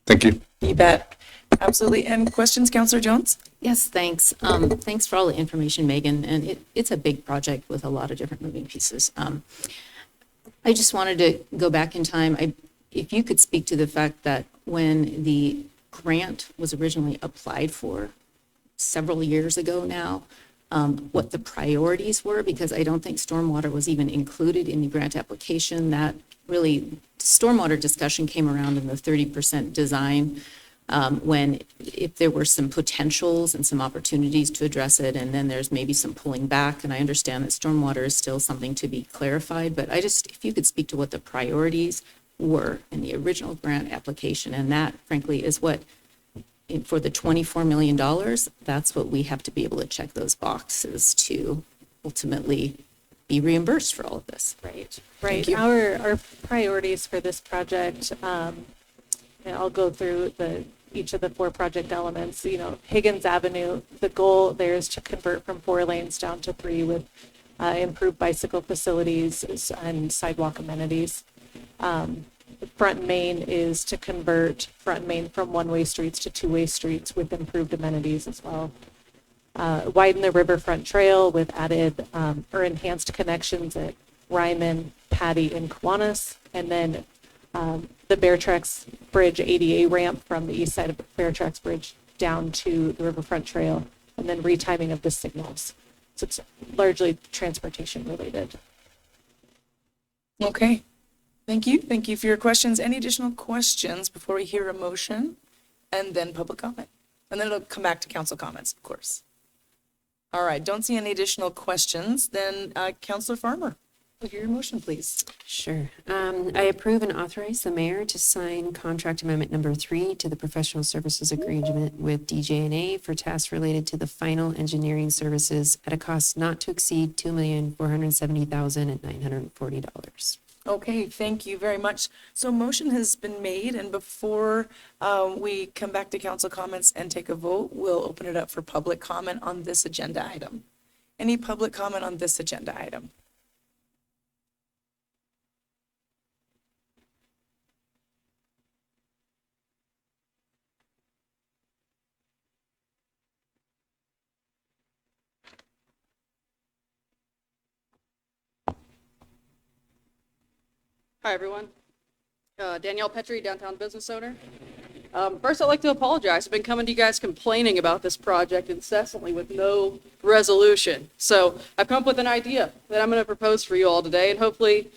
Thank you. You bet. Absolutely. And questions, Councillor Jones? Yes, thanks. Thanks for all the information, Megan. And it's a big project with a lot of different moving pieces. I just wanted to go back in time. If you could speak to the fact that when the grant was originally applied for several years ago now, what the priorities were, because I don't think stormwater was even included in the grant application. That really, stormwater discussion came around in the 30% design when if there were some potentials and some opportunities to address it, and then there's maybe some pulling back. And I understand that stormwater is still something to be clarified, but if you could speak to what the priorities were in the original grant application, and that frankly is what, for the $24 million, that's what we have to be able to check those boxes to ultimately be reimbursed for all of this. Right. Our priorities for this project, and I'll go through each of the 4 project elements. Higgins Avenue, the goal there is to convert from 4 lanes down to 3 with improved bicycle facilities and sidewalk amenities. Front Main is to convert Front Main from one-way streets to two-way streets with improved amenities as well. Widen the riverfront trail with added or enhanced connections at Ryman, Patty, and Kiwanis, and then the Bear Tracks Bridge ADA ramp from the east side of Bear Tracks Bridge down to the riverfront trail, and then retiming of the signals. So it's largely transportation related. Okay. Thank you. Thank you for your questions. Any additional questions before we hear a motion and then public comment? And then it'll come back to council comments, of course. All right. Don't see any additional questions. Then Councillor Farmer, will hear your motion, please. Sure. I approve and authorize the mayor to sign contract amendment number 3 to the professional services agreement with DJNA for tasks related to the final engineering services at a cost not to exceed $2,470,940. Okay, thank you very much. So motion has been made, and before we come back to council comments and take a vote, we'll open it up for public comment on this agenda item. Any public comment on this agenda item? Hi, everyone. Danielle Petrie, downtown business owner. First, I'd like to apologize. I've been coming to you guys complaining about this project incessantly with no resolution. So I've come up with an idea that I'm going to propose for you all today, and hopefully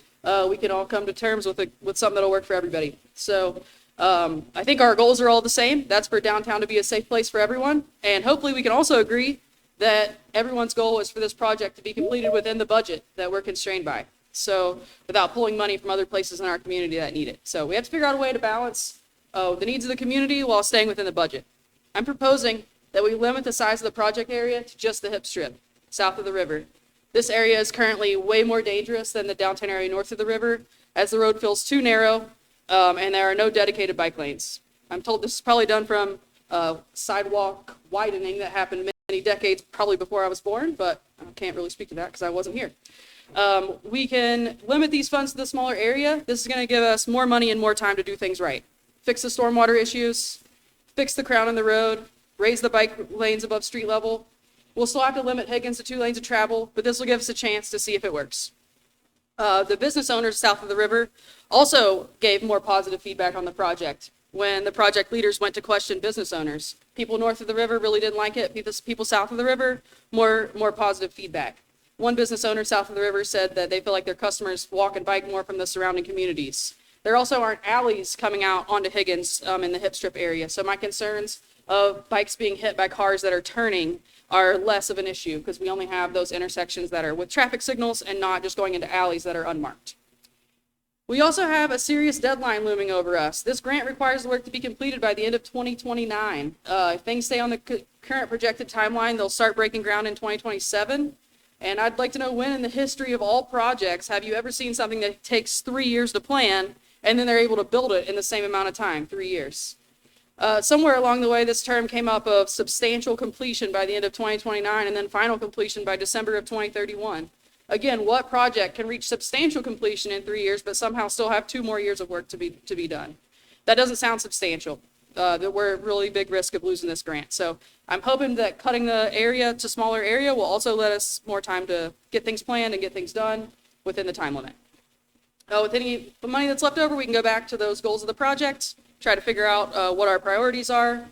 we can all come to terms with something that'll work for everybody. So I think our goals are all the same. That's for downtown to be a safe place for everyone. And hopefully we can also agree that everyone's goal is for this project to be completed within the budget that we're constrained by. So without pulling money from other places in our community that need it. So we have to figure out a way to balance the needs of the community while staying within the budget. I'm proposing that we limit the size of the project area to just the hip strip south of the river. This area is currently way more dangerous than the downtown area north of the river, as the road feels too narrow and there are no dedicated bike lanes. I'm told this is probably done from sidewalk widening that happened many decades, probably before I was born, but I can't really speak to that because I wasn't here. We can limit these funds to the smaller area. This is going to give us more money and more time to do things right. Fix the stormwater issues, fix the crown in the road, raise the bike lanes above street level. We'll still have to limit Higgins to 2 lanes of travel, but this will give us a chance to see if it works. The business owners south of the river also gave more positive feedback on the project. When the project leaders went to question business owners, people north of the river really didn't like it. People south of the river, more positive feedback. One business owner south of the river said that they feel like their customers walk and bike more from the surrounding communities. There also aren't alleys coming out onto Higgins in the hip strip area. So my concerns of bikes being hit by cars that are turning are less of an issue because we only have those intersections that are with traffic signals and not just going into alleys that are unmarked. We also have a serious deadline looming over us. This grant requires the work to be completed by the end of 2029. If things stay on the current projected timeline, they'll start breaking ground in 2027. And I'd like to know, when in the history of all projects have you ever seen something that takes 3 years to plan and then they're able to build it in the same amount of time, 3 years? Somewhere along the way, this term came up of substantial completion by the end of 2029 and then final completion by December of 2031. Again, what project can reach substantial completion in 3 years but somehow still have 2 more years of work to be done? That doesn't sound substantial. That we're at really big risk of losing this grant. So I'm hoping that cutting the area to smaller area will also let us more time to get things planned and get things done within the time limit. With any money that's left over, we can go back to those goals of the project, try to figure out what our priorities are.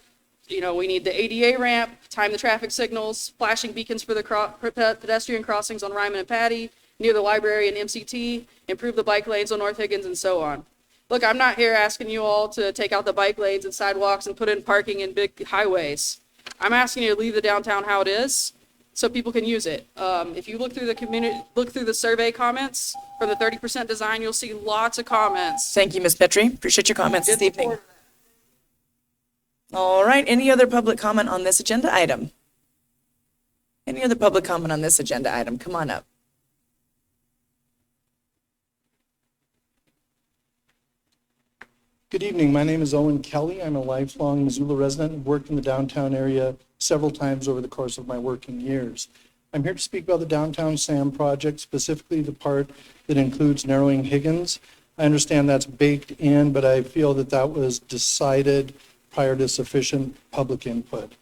You know, we need the ADA ramp, time the traffic signals, flashing beacons for the pedestrian crossings on Ryman and Patty, near the library and MCT, improve the bike lanes on North Higgins, and so on. Look, I'm not here asking you all to take out the bike lanes and sidewalks and put in parking in big highways. I'm asking you to leave the downtown how it is so people can use it. If you look through the survey comments from the 30% design, you'll see lots of comments. Thank you, Ms. Petrie. Appreciate your comments this evening. All right, any other public comment on this agenda item? Any other public comment on this agenda item? Come on up. Good evening. My name is Owen Kelly. I'm a lifelong Missoula resident and worked in the downtown area several times over the course of my working years. I'm here to speak about the Downtown SAM project, specifically the part that includes narrowing Higgins. I understand that's baked in, but I feel that that was decided prior to sufficient public input.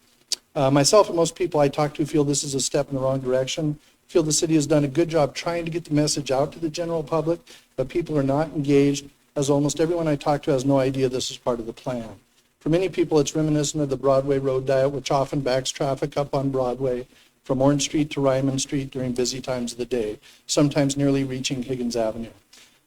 Myself and most people I talk to feel this is a step in the wrong direction. Feel the city has done a good job trying to get the message out to the general public, but people are not engaged, as almost everyone I talk to has no idea this is part of the plan. For many people, it's reminiscent of the Broadway road diet, which often backs traffic up on Broadway from Orange Street to Ryman Street during busy times of the day, sometimes nearly reaching Higgins Avenue.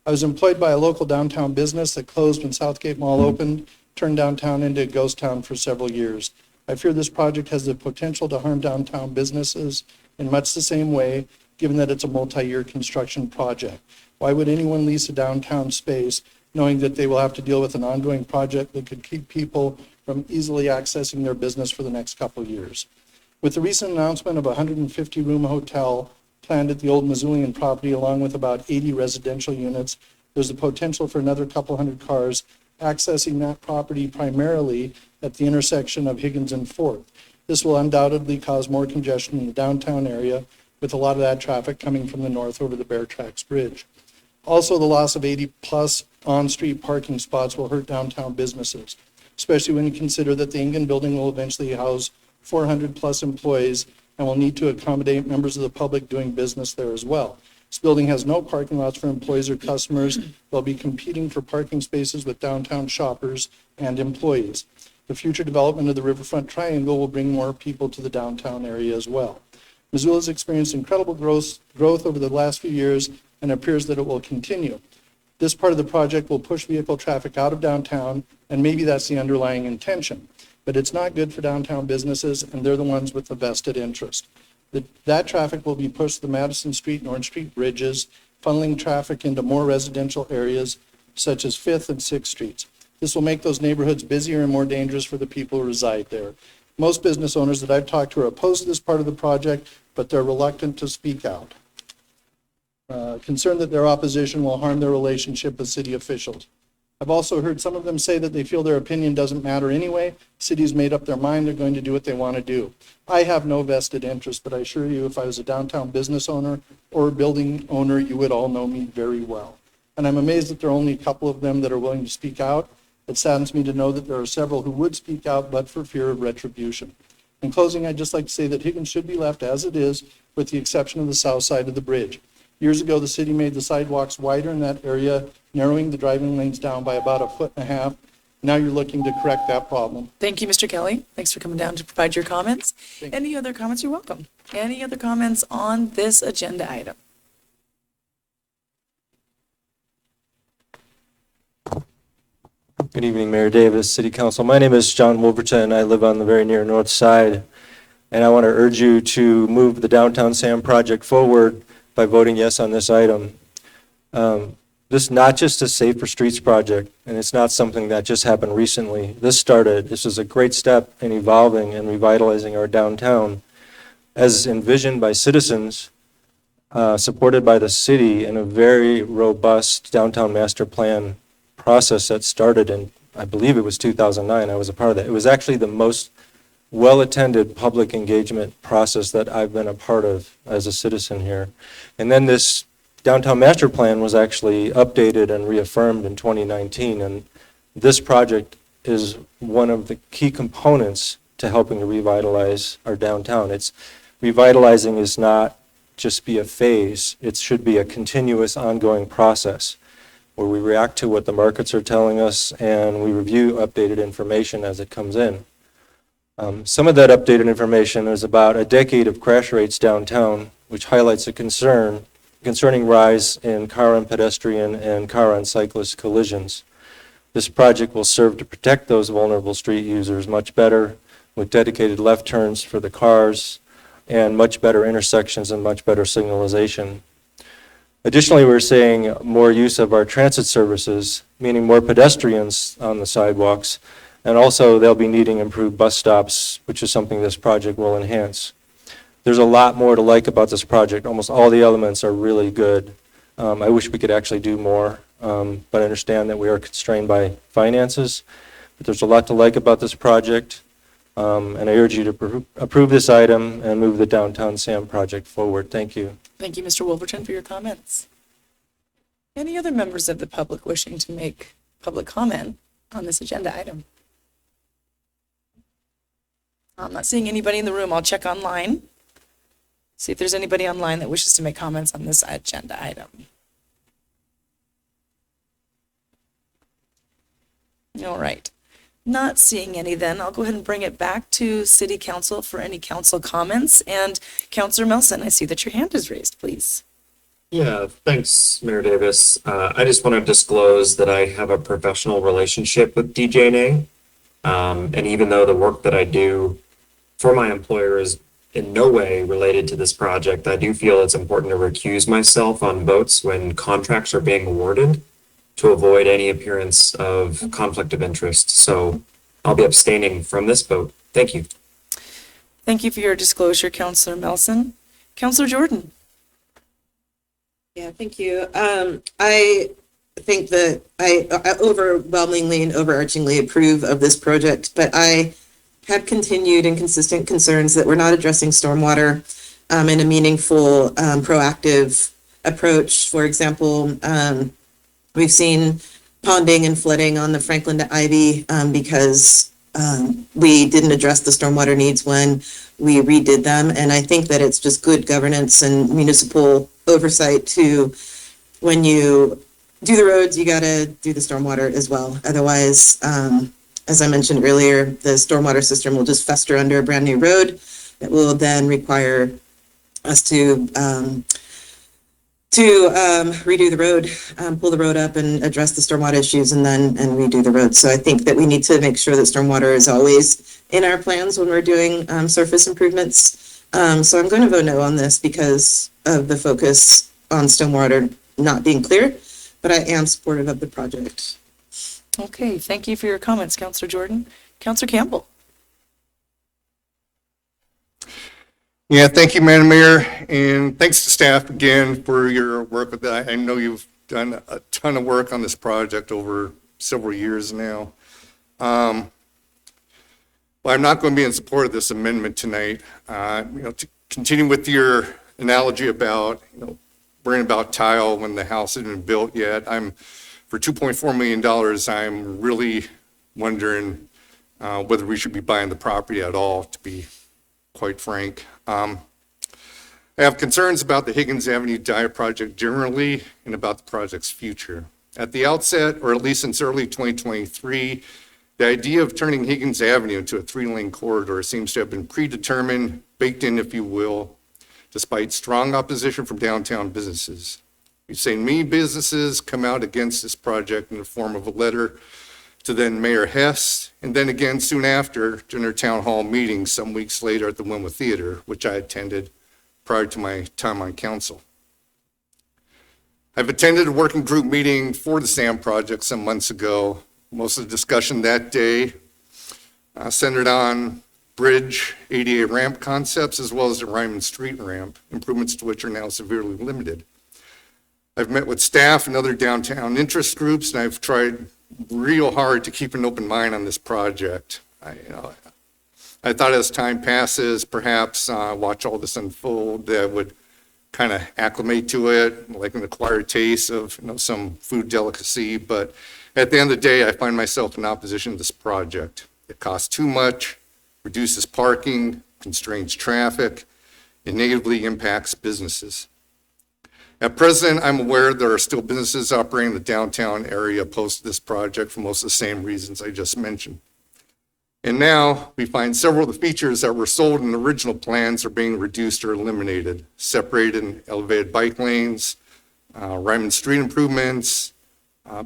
I was employed by a local downtown business that closed when Southgate Mall opened, turned downtown into a ghost town for several years. I fear this project has the potential to harm downtown businesses in much the same way, given that it's a multi-year construction project. Why would anyone lease a downtown space knowing that they will have to deal with an ongoing project that could keep people from easily accessing their business for the next couple of years? With the recent announcement of a 150-room hotel planned at the old Missoulian property, along with about 80 residential units, there's the potential for another couple hundred cars accessing that property primarily at the intersection of Higgins and 4th. This will undoubtedly cause more congestion in the downtown area, with a lot of that traffic coming from the north over the Bear Tracks Bridge. Also, the loss of 80-plus on-street parking spots will hurt downtown businesses, especially when you consider that the Ingen building will eventually house 400-plus employees and will need to accommodate members of the public doing business there as well. This building has no parking lots for employees or customers. They'll be competing for parking spaces with downtown shoppers and employees. The future development of the Riverfront Triangle will bring more people to the downtown area as well. Missoula has experienced incredible growth over the last few years, and it appears that it will continue. This part of the project will push vehicle traffic out of downtown, and maybe that's the underlying intention. But it's not good for downtown businesses, and they're the ones with the vested interest. That traffic will be pushed to the Madison Street and Orange Street bridges, funneling traffic into more residential areas such as 5th and 6th Streets. This will make those neighborhoods busier and more dangerous for the people who reside there. Most business owners that I've talked to are opposed to this part of the project, but they're reluctant to speak out, concerned that their opposition will harm their relationship with city officials. I've also heard some of them say that they feel their opinion doesn't matter anyway. City's made up their mind, they're going to do what they want to do. I have no vested interest, but I assure you, if I was a downtown business owner or a building owner, you would all know me very well. And I'm amazed that there are only a couple of them that are willing to speak out. It saddens me to know that there are several who would speak out, but for fear of retribution. In closing, I'd just like to say that Higgins should be left as it is, with the exception of the south side of the bridge. Years ago, the city made the sidewalks wider in that area, narrowing the driving lanes down by about 1.5 feet. Now you're looking to correct that problem. Thank you, Mr. Kelly. Thanks for coming down to provide your comments. Any other comments? You're welcome. Any other comments on this agenda item? Good evening, Mayor Davis, City Council. My name is John Wolverton. I live on the very near north side, and I want to urge you to move the Downtown Sam project forward by voting yes on this item. This is not just a Safer Streets project, and it's not something that just happened recently. This is a great step in evolving and revitalizing our downtown as envisioned by citizens, supported by the city in a very robust downtown master plan process that started in, I believe it was 2009. I was a part of that. It was actually the most well-attended public engagement process that I've been a part of as a citizen here. And then this downtown master plan was actually updated and reaffirmed in 2019. And this project is one of the key components to helping to revitalize our downtown. It's revitalizing is not just be a phase. It should be a continuous ongoing process where we react to what the markets are telling us and we review updated information as it comes in. Some of that updated information is about a decade of crash rates downtown, which highlights a concerning rise in car and pedestrian and car and cyclist collisions. This project will serve to protect those vulnerable street users much better with dedicated left turns for the cars and much better intersections and much better signalization. Additionally, we're seeing more use of our transit services, meaning more pedestrians on the sidewalks, and also they'll be needing improved bus stops, which is something this project will enhance. There's a lot more to like about this project. Almost all the elements are really good. I wish we could actually do more, but I understand that we are constrained by finances. But there's a lot to like about this project, and I urge you to approve this item and move the Downtown Sam project forward. Thank you. Thank you, Mr. Wolverton, for your comments. Any other members of the public wishing to make public comment on this agenda item? I'm not seeing anybody in the room. I'll check online. See if there's anybody online that wishes to make comments on this agenda item. All right. Not seeing any then, I'll go ahead and bring it back to City Council for any council comments. And Councilor Melson, I see that your hand is raised, please. Yeah, thanks, Mayor Davis. I just want to disclose that I have a professional relationship with DJ&A. And even though the work that I do for my employer is in no way related to this project, I do feel it's important to recuse myself on votes when contracts are being awarded to avoid any appearance of conflict of interest. So I'll be abstaining from this vote. Thank you. Thank you for your disclosure, Councilor Melson. Councilor Jordan. Yeah, thank you. I think that I overwhelmingly and overarchingly approve of this project, but I have continued and consistent concerns that we're not addressing stormwater in a meaningful, proactive approach. For example, we've seen ponding and flooding on the Franklin to Ivy because we didn't address the stormwater needs when we redid them. And I think that it's just good governance and municipal oversight to when you do the roads, you got to do the stormwater as well. Otherwise, as I mentioned earlier, the stormwater system will just fester under a brand new road that will then require us to redo the road, pull the road up and address the stormwater issues and redo the road. So I think that we need to make sure that stormwater is always in our plans when we're doing surface improvements. So I'm going to vote no on this because of the focus on stormwater not being clear, but I am supportive of the project. Okay, thank you for your comments, Councillor Jordan. Councillor Campbell. Yeah, thank you, Madam Mayor, and thanks to staff again for your work with that. I know you've done a ton of work on this project over several years now. But I'm not going to be in support of this amendment tonight. To continue with your analogy about, worrying about tile when the house hasn't been built yet, for $2.4 million, I'm really wondering whether we should be buying the property at all, to be quite frank. I have concerns about the Higgins Avenue Diet project generally and about the project's future. At the outset, or at least since early 2023, the idea of turning Higgins Avenue into a 3-lane corridor seems to have been predetermined, baked in, if you will, despite strong opposition from downtown businesses. We've seen many businesses come out against this project in the form of a letter to then Mayor Hess, and then again soon after during their town hall meeting some weeks later at the Winwood Theater, which I attended prior to my time on council. I've attended a working group meeting for the SAM project some months ago. Most of the discussion that day centered on bridge ADA ramp concepts as well as the Ryman Street ramp, improvements to which are now severely limited. I've met with staff and other downtown interest groups, and I've tried real hard to keep an open mind on this project. I thought as time passes, perhaps watch all this unfold, that would kind of acclimate to it, like an acquired taste of some food delicacy. But at the end of the day, I find myself in opposition to this project. It costs too much, reduces parking, constrains traffic, and negatively impacts businesses. At present, I'm aware there are still businesses operating in the downtown area opposed to this project for most of the same reasons I just mentioned. And now we find several of the features that were sold in the original plans are being reduced or eliminated, separated and elevated bike lanes, Ryman Street improvements,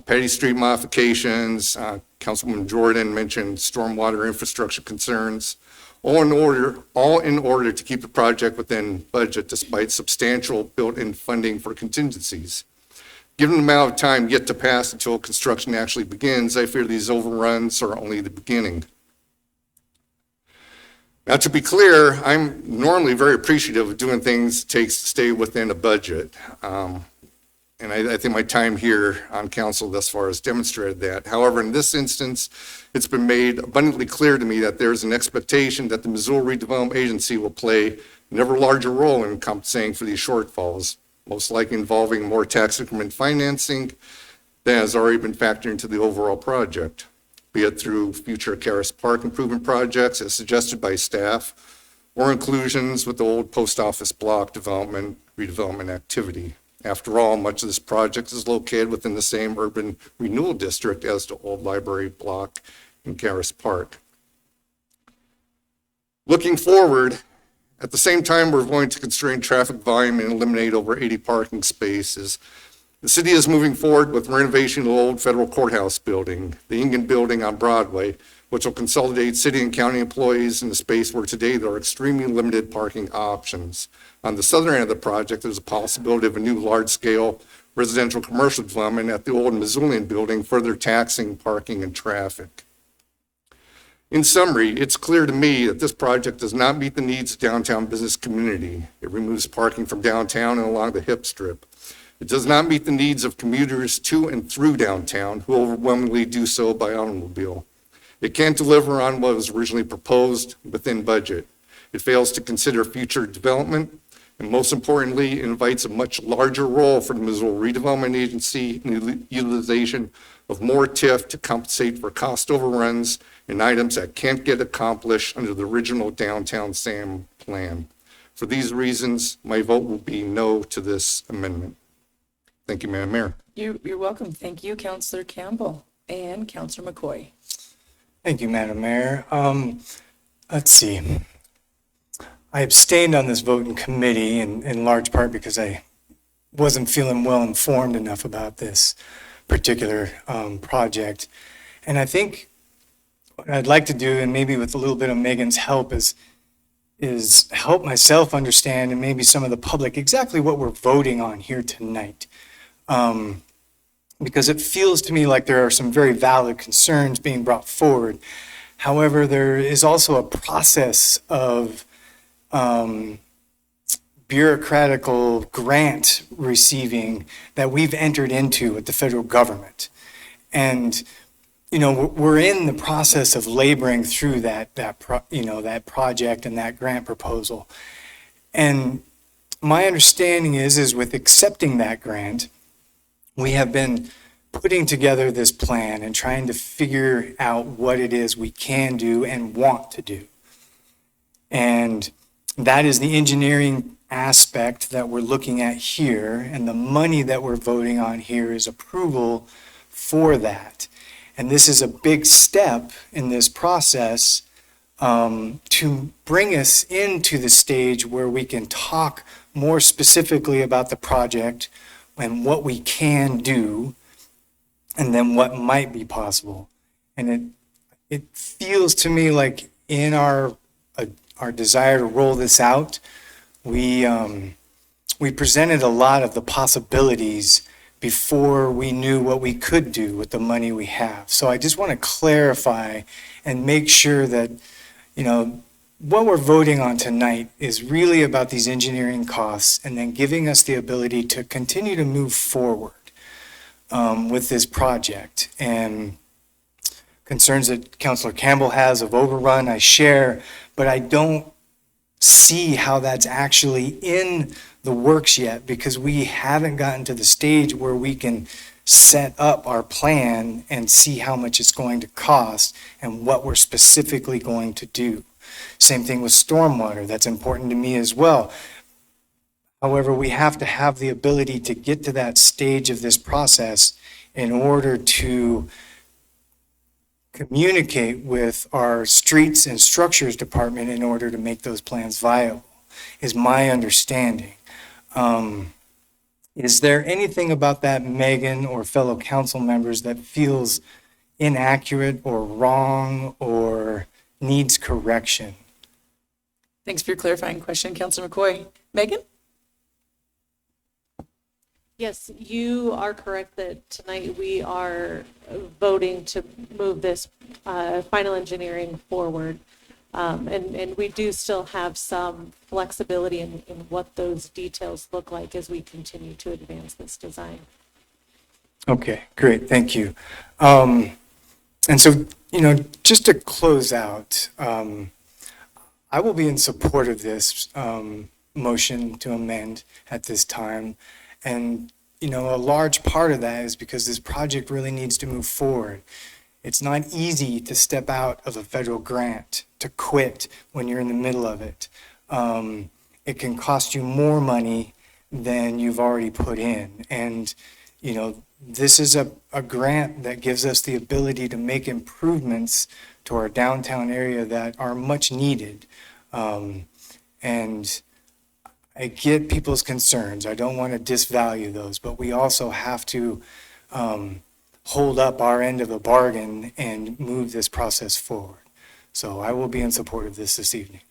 Petty Street modifications. Councilwoman Jordan mentioned stormwater infrastructure concerns, all in order to keep the project within budget despite substantial built-in funding for contingencies. Given the amount of time yet to pass until construction actually begins, I fear these overruns are only the beginning. Now, to be clear, I'm normally very appreciative of doing things it takes to stay within a budget. And I think my time here on council thus far has demonstrated that. However, in this instance, it's been made abundantly clear to me that there's an expectation that the Missoula Redevelopment Agency will play an ever larger role in compensating for these shortfalls, most likely involving more tax increment financing than has already been factored into the overall project, be it through future Caris Park improvement projects as suggested by staff, or inclusions with the old post office block redevelopment activity. After all, much of this project is located within the same urban renewal district as the old library block in Caris Park. Looking forward, at the same time we're going to constrain traffic volume and eliminate over 80 parking spaces, the city is moving forward with renovation of the old federal courthouse building, the Ingen building on Broadway, which will consolidate city and county employees in a space where today there are extremely limited parking options. On the southern end of the project, there's a possibility of a new large-scale residential commercial development at the old Missoulian building, further taxing parking and traffic. In summary, it's clear to me that this project does not meet the needs of the downtown business community. It removes parking from downtown and along the hip strip. It does not meet the needs of commuters to and through downtown, who overwhelmingly do so by automobile. It can't deliver on what was originally proposed within budget. It fails to consider future development, and most importantly, it invites a much larger role for the Missoula Redevelopment Agency in the utilization of more TIF to compensate for cost overruns and items that can't get accomplished under the original downtown SAM plan. For these reasons, my vote will be no to this amendment. Thank you, Madam Mayor. You're welcome. Thank you, Counselor Campbell and Counselor McCoy. Thank you, Madam Mayor. Let's see. I abstained on this vote in committee in large part because I wasn't feeling well informed enough about this particular project. And I think what I'd like to do, and maybe with a little bit of Megan's help, is help myself understand, and maybe some of the public, exactly what we're voting on here tonight. Because it feels to me like there are some very valid concerns being brought forward. However, there is also a process of bureaucratical grant receiving that we've entered into with the federal government. And, you know, we're in the process of laboring through that project and that grant proposal. And my understanding is with accepting that grant, we have been putting together this plan and trying to figure out what it is we can do and want to do. And that is the engineering aspect that we're looking at here, and the money that we're voting on here is approval for that. And this is a big step in this process to bring us into the stage where we can talk more specifically about the project and what we can do, and then what might be possible. And it feels to me like in our desire to roll this out, we presented a lot of the possibilities before we knew what we could do with the money we have. So I just want to clarify and make sure that, you know, what we're voting on tonight is really about these engineering costs and then giving us the ability to continue to move forward with this project. And concerns that Councilor Campbell has of overrun, I share, but I don't see how that's actually in the works yet, because we haven't gotten to the stage where we can set up our plan and see how much it's going to cost and what we're specifically going to do. Same thing with stormwater. That's important to me as well. However, we have to have the ability to get to that stage of this process in order to communicate with our streets and structures department in order to make those plans viable, is my understanding. Is there anything about that, Megan, or fellow council members, that feels inaccurate or wrong or needs correction? Thanks for your clarifying question, Counselor McCoy. Megan? Yes, you are correct that tonight we are voting to move this final engineering forward. And we do still have some flexibility in what those details look like as we continue to advance this design. Okay, great, thank you. And so, you know, just to close out, I will be in support of this motion to amend at this time. And, you know, a large part of that is because this project really needs to move forward. It's not easy to step out of a federal grant, to quit when you're in the middle of it. It can cost you more money than you've already put in. And, you know, this is a grant that gives us the ability to make improvements to our downtown area that are much needed. And I get people's concerns. I don't want to disvalue those, but we also have to hold up our end of the bargain and move this process forward. So I will be in support of this evening.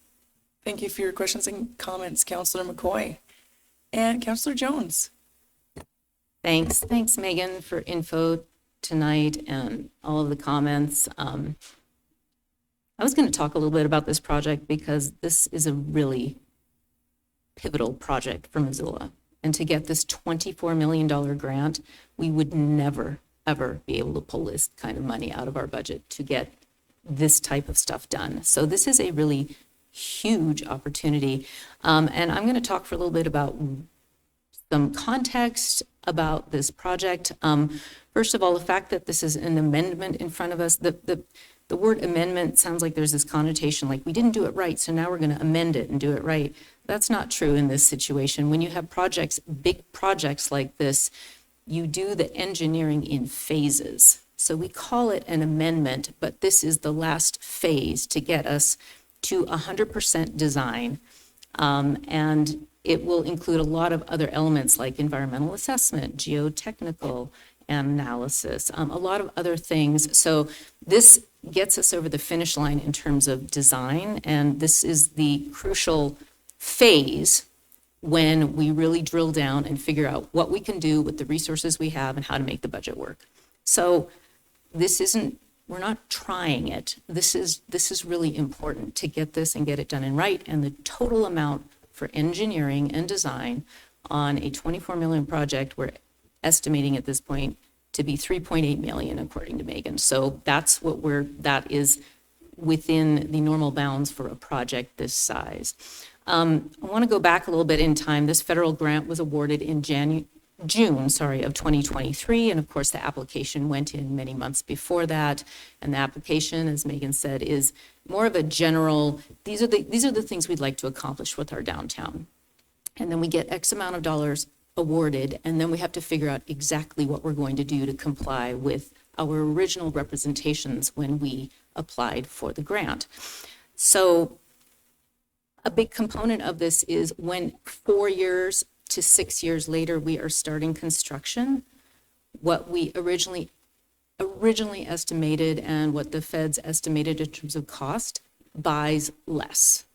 Thank you for your questions and comments, Counselor McCoy. And Counselor Jones. Thanks, Megan, for info tonight and all of the comments. I was going to talk a little bit about this project because this is a really pivotal project for Missoula. And to get this $24 million grant, we would never, ever be able to pull this kind of money out of our budget to get this type of stuff done. So this is a really huge opportunity. And I'm going to talk for a little bit about some context about this project. First of all, the fact that this is an amendment in front of us, the word amendment sounds like there's this connotation like we didn't do it right, so now we're going to amend it and do it right. That's not true in this situation. When you have projects, big projects like this, you do the engineering in phases. So we call it an amendment, but this is the last phase to get us to 100% design. And it will include a lot of other elements like environmental assessment, geotechnical analysis, a lot of other things. So this gets us over the finish line in terms of design, and this is the crucial phase when we really drill down and figure out what we can do with the resources we have and how to make the budget work. So this isn't, we're not trying it. This is really important to get this and get it done and right. And the total amount for engineering and design on a 24 million project, we're estimating at this point to be 3.8 million, according to Megan. So that's what that is within the normal bounds for a project this size. I want to go back a little bit in time. This federal grant was awarded in June of 2023, and of course the application went in many months before that. And the application, as Megan said, is more of a general, these are the things we'd like to accomplish with our downtown. And then we get X amount of dollars awarded, and then we have to figure out exactly what we're going to do to comply with our original representations when we applied for the grant. So a big component of this is when 4 years to 6 years later we are starting construction, what we originally estimated and what the feds estimated in terms of cost buys less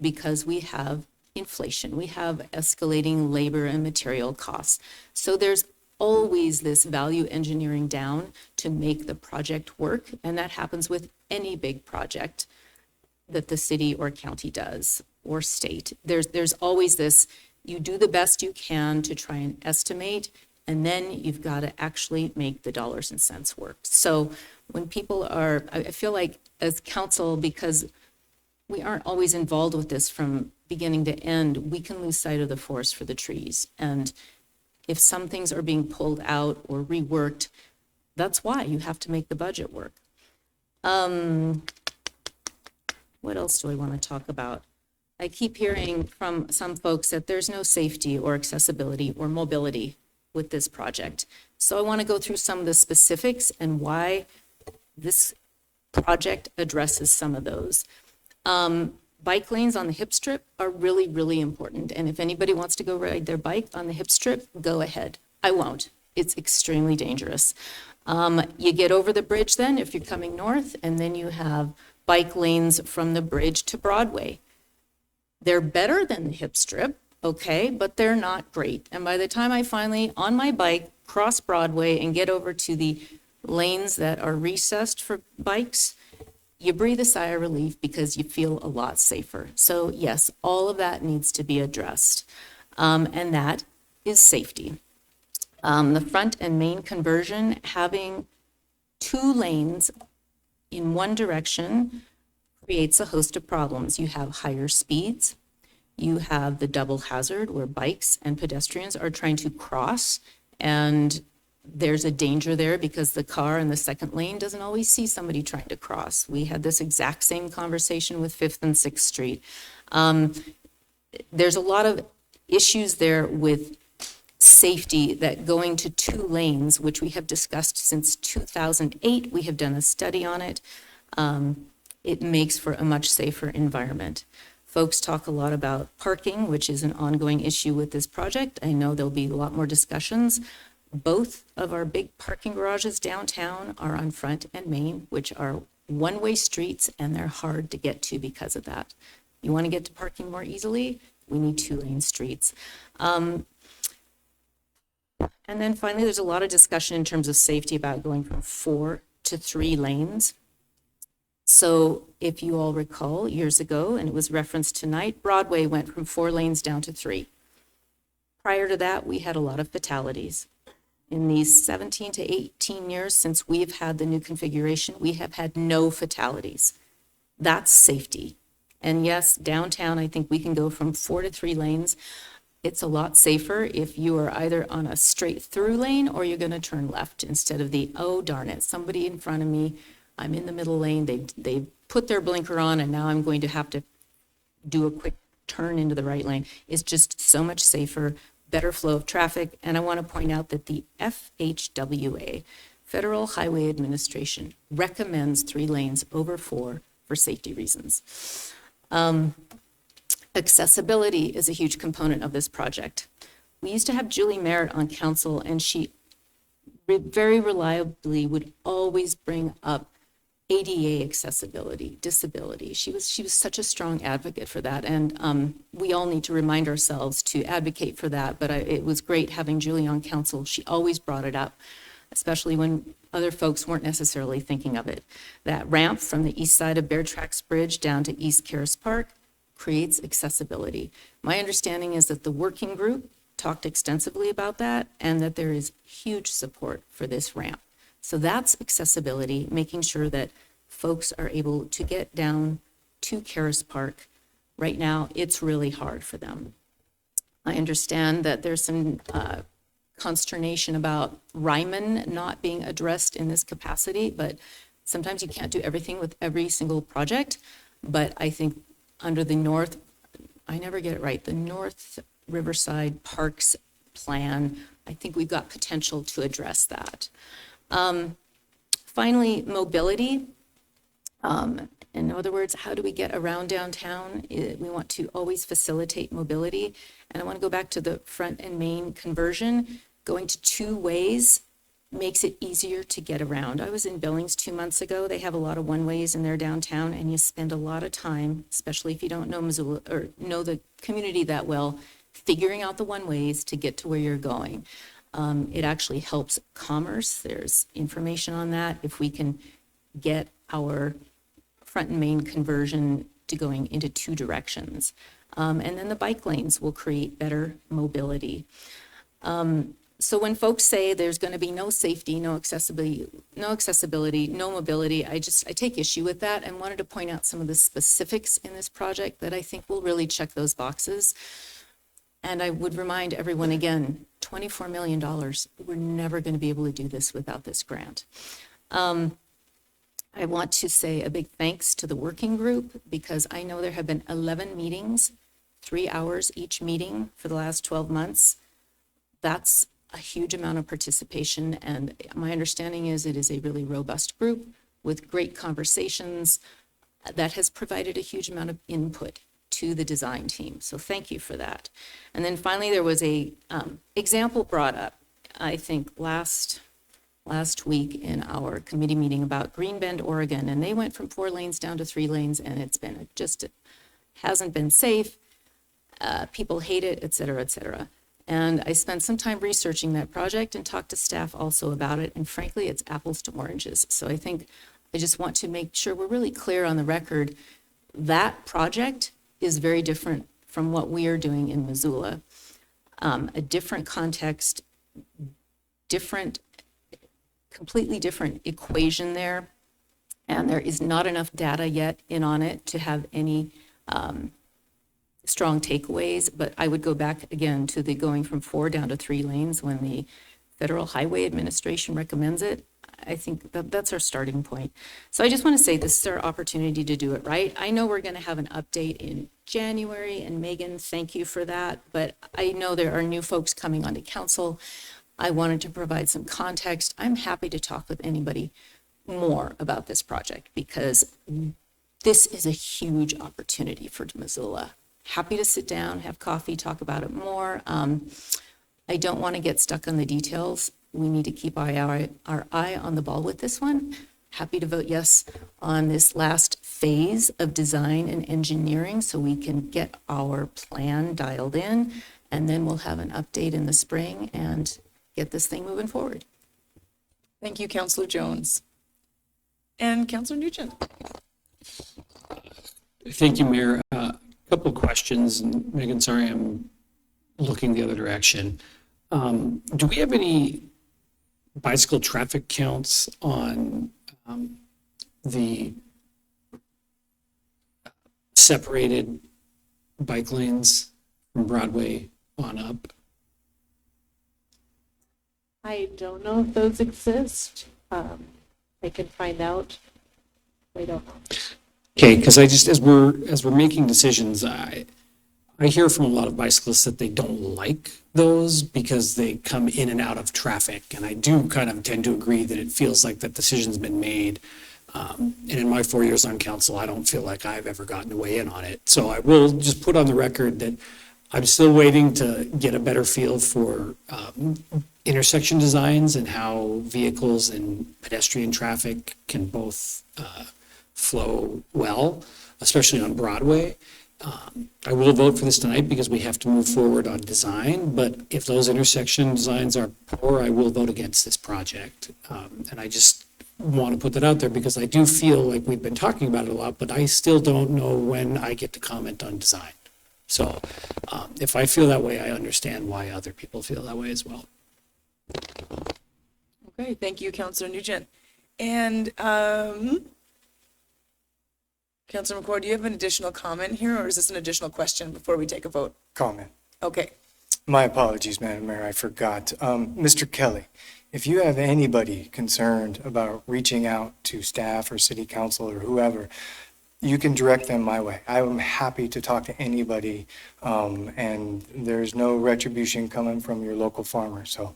because we have inflation, we have escalating labor and material costs. So there's always this value engineering down to make the project work, and that happens with any big project that the city or county does or state. There's always this, you do the best you can to try and estimate, and then you've got to actually make the dollars and cents work. So when people are, I feel like as council, because we aren't always involved with this from beginning to end, we can lose sight of the forest for the trees. And if some things are being pulled out or reworked, that's why you have to make the budget work. What else do I want to talk about? I keep hearing from some folks that there's no safety or accessibility or mobility with this project. So I want to go through some of the specifics and why this project addresses some of those. Bike lanes on the hip strip are really, really important. And if anybody wants to go ride their bike on the hip strip, go ahead. I won't. It's extremely dangerous. You get over the bridge then if you're coming north, and then you have bike lanes from the bridge to Broadway. They're better than the hip strip, okay, but they're not great. And by the time I finally, on my bike, cross Broadway and get over to the lanes that are recessed for bikes, you breathe a sigh of relief because you feel a lot safer. So yes, all of that needs to be addressed. And that is safety. The front and main conversion, having 2 lanes in one direction creates a host of problems. You have higher speeds. You have the double hazard where bikes and pedestrians are trying to cross, and there's a danger there because the car in the second lane doesn't always see somebody trying to cross. We had this exact same conversation with 5th and 6th Street. There's a lot of issues there with safety that going to 2 lanes, which we have discussed since 2008, we have done a study on it. It makes for a much safer environment. Folks talk a lot about parking, which is an ongoing issue with this project. I know there'll be a lot more discussions. Both of our big parking garages downtown are on Front and Main, which are one-way streets, and they're hard to get to because of that. You want to get to parking more easily? We need 2-lane streets. And then finally, there's a lot of discussion in terms of safety about going from 4 to 3 lanes. So if you all recall years ago, and it was referenced tonight, Broadway went from 4 lanes down to 3. Prior to that, we had a lot of fatalities. In these 17 to 18 years since we've had the new configuration, we have had no fatalities. That's safety. And yes, downtown, I think we can go from 4 to 3 lanes. It's a lot safer if you are either on a straight through lane or you're going to turn left instead of the, oh, darn it, somebody in front of me, I'm in the middle lane, they put their blinker on, and now I'm going to have to do a quick turn into the right lane is just so much safer, better flow of traffic. And I want to point out that the FHWA, Federal Highway Administration, recommends 3 lanes over 4 for safety reasons. Accessibility is a huge component of this project. We used to have Julie Merritt on council, and she very reliably would always bring up ADA accessibility, disability. She was such a strong advocate for that, and we all need to remind ourselves to advocate for that. But it was great having Julie on council. She always brought it up, especially when other folks weren't necessarily thinking of it. That ramp from the east side of Bear Tracks Bridge down to East Caras Park creates accessibility. My understanding is that the working group talked extensively about that and that there is huge support for this ramp. So that's accessibility, making sure that folks are able to get down to Caras Park. Right now, it's really hard for them. I understand that there's some consternation about Ryman not being addressed in this capacity, but sometimes you can't do everything with every single project. But I think under the North, I never get it right, the North Riverside Parks plan, I think we've got potential to address that. Finally, mobility. In other words, how do we get around downtown? We want to always facilitate mobility. And I want to go back to the front and main conversion. Going to 2 ways makes it easier to get around. I was in Billings 2 months ago. They have a lot of one-ways in their downtown, and you spend a lot of time, especially if you don't know Missoula or know the community that well, figuring out the one-ways to get to where you're going. It actually helps commerce. There's information on that. If we can get our front and main conversion to going into 2 directions. And then the bike lanes will create better mobility. So when folks say there's going to be no safety, no accessibility, no mobility, I take issue with that and wanted to point out some of the specifics in this project that I think will really check those boxes. And I would remind everyone again, $24 million, we're never going to be able to do this without this grant. I want to say a big thanks to the working group because I know there have been 11 meetings, 3 hours each meeting for the last 12 months. That's a huge amount of participation, and my understanding is it is a really robust group with great conversations that has provided a huge amount of input to the design team. So thank you for that. And then finally, there was a example brought up, I think last week in our committee meeting about Green Bend, Oregon, and they went from 4 lanes down to 3 lanes, and it's been it hasn't been safe. People hate it, et cetera, et cetera. And I spent some time researching that project and talked to staff also about it. And frankly, it's apples to oranges. So I think I just want to make sure we're really clear on the record. That project is very different from what we are doing in Missoula. A different context, completely different equation there. And there is not enough data yet in on it to have any strong takeaways, but I would go back again to the going from 4 down to 3 lanes when the Federal Highway Administration recommends it. I think that's our starting point. So I just want to say this is our opportunity to do it right. I know we're going to have an update in January, and Megan, thank you for that, but I know there are new folks coming onto council. I wanted to provide some context. I'm happy to talk with anybody more about this project because this is a huge opportunity for Missoula. Happy to sit down, have coffee, talk about it more. I don't want to get stuck on the details. We need to keep our eye on the ball with this one. Happy to vote yes on this last phase of design and engineering so we can get our plan dialed in, and then we'll have an update in the spring and get this thing moving forward. Thank you, Councilor Jones. And Councilor Nugent. Thank you, Mayor. Couple of questions, and Megan, sorry, I'm looking the other direction. Do we have any bicycle traffic counts on the separated bike lanes from Broadway on up? I don't know if those exist. I can find out. I don't know. Okay, because I just, as we're making decisions, I I hear from a lot of bicyclists that they don't like those because they come in and out of traffic. And I do kind of tend to agree that it feels like that decision's been made. And in my 4 years on council, I don't feel like I've ever gotten to weigh in on it. So I will just put on the record that I'm still waiting to get a better feel for intersection designs and how vehicles and pedestrian traffic can both flow well, especially on Broadway. I will vote for this tonight because we have to move forward on design, but if those intersection designs are poor, I will vote against this project. And I just want to put that out there because I do feel like we've been talking about it a lot, but I still don't know when I get to comment on design. So if I feel that way, I understand why other people feel that way as well. Okay, thank you, Councillor Nugent. And Councillor McCoy, do you have an additional comment here, or is this an additional question before we take a vote? Comment. Okay. My apologies, Madam Mayor, I forgot. Mr. Kelly, if you have anybody concerned about reaching out to staff or city council or whoever, you can direct them my way. I am happy to talk to anybody, and there's no retribution coming from your local farmer. So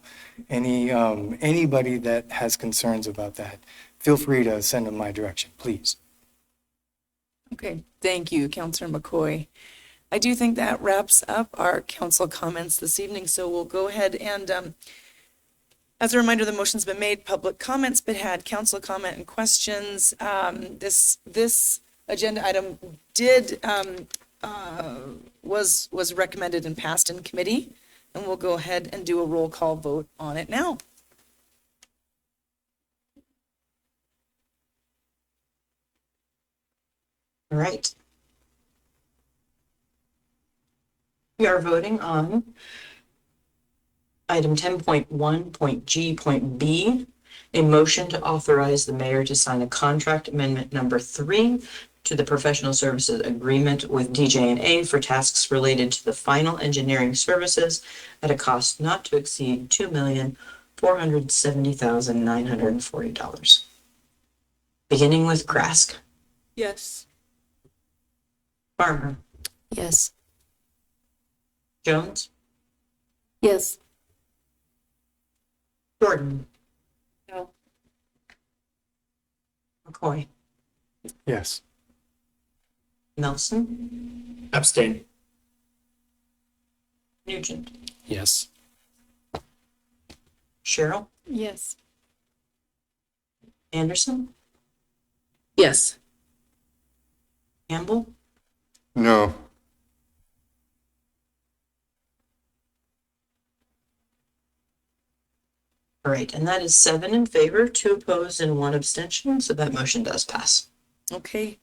anybody that has concerns about that, feel free to send them my direction, please. Okay, thank you, Councillor McCoy. I do think that wraps up our council comments this evening, so we'll go ahead and, as a reminder, the motion's been made, public comments been had, council comment and questions. This agenda item was recommended and passed in committee, and we'll go ahead and do a roll call vote on it now. All right. We are voting on item 10.1.G.B, a motion to authorize the mayor to sign a contract amendment number 3 to the professional services agreement with DJ&A for tasks related to the final engineering services at a cost not to exceed $2,470,940. Beginning with Krask. Yes. Farmer. Yes. Jones. Yes. Jordan. No. McCoy. Yes. Nelson. Abstain. Nugent. Yes. Cheryl. Yes. Anderson. Yes. Campbell. No. All right, and that is 7 in favor, 2 opposed, and 1 abstention, so that motion does pass. Okay,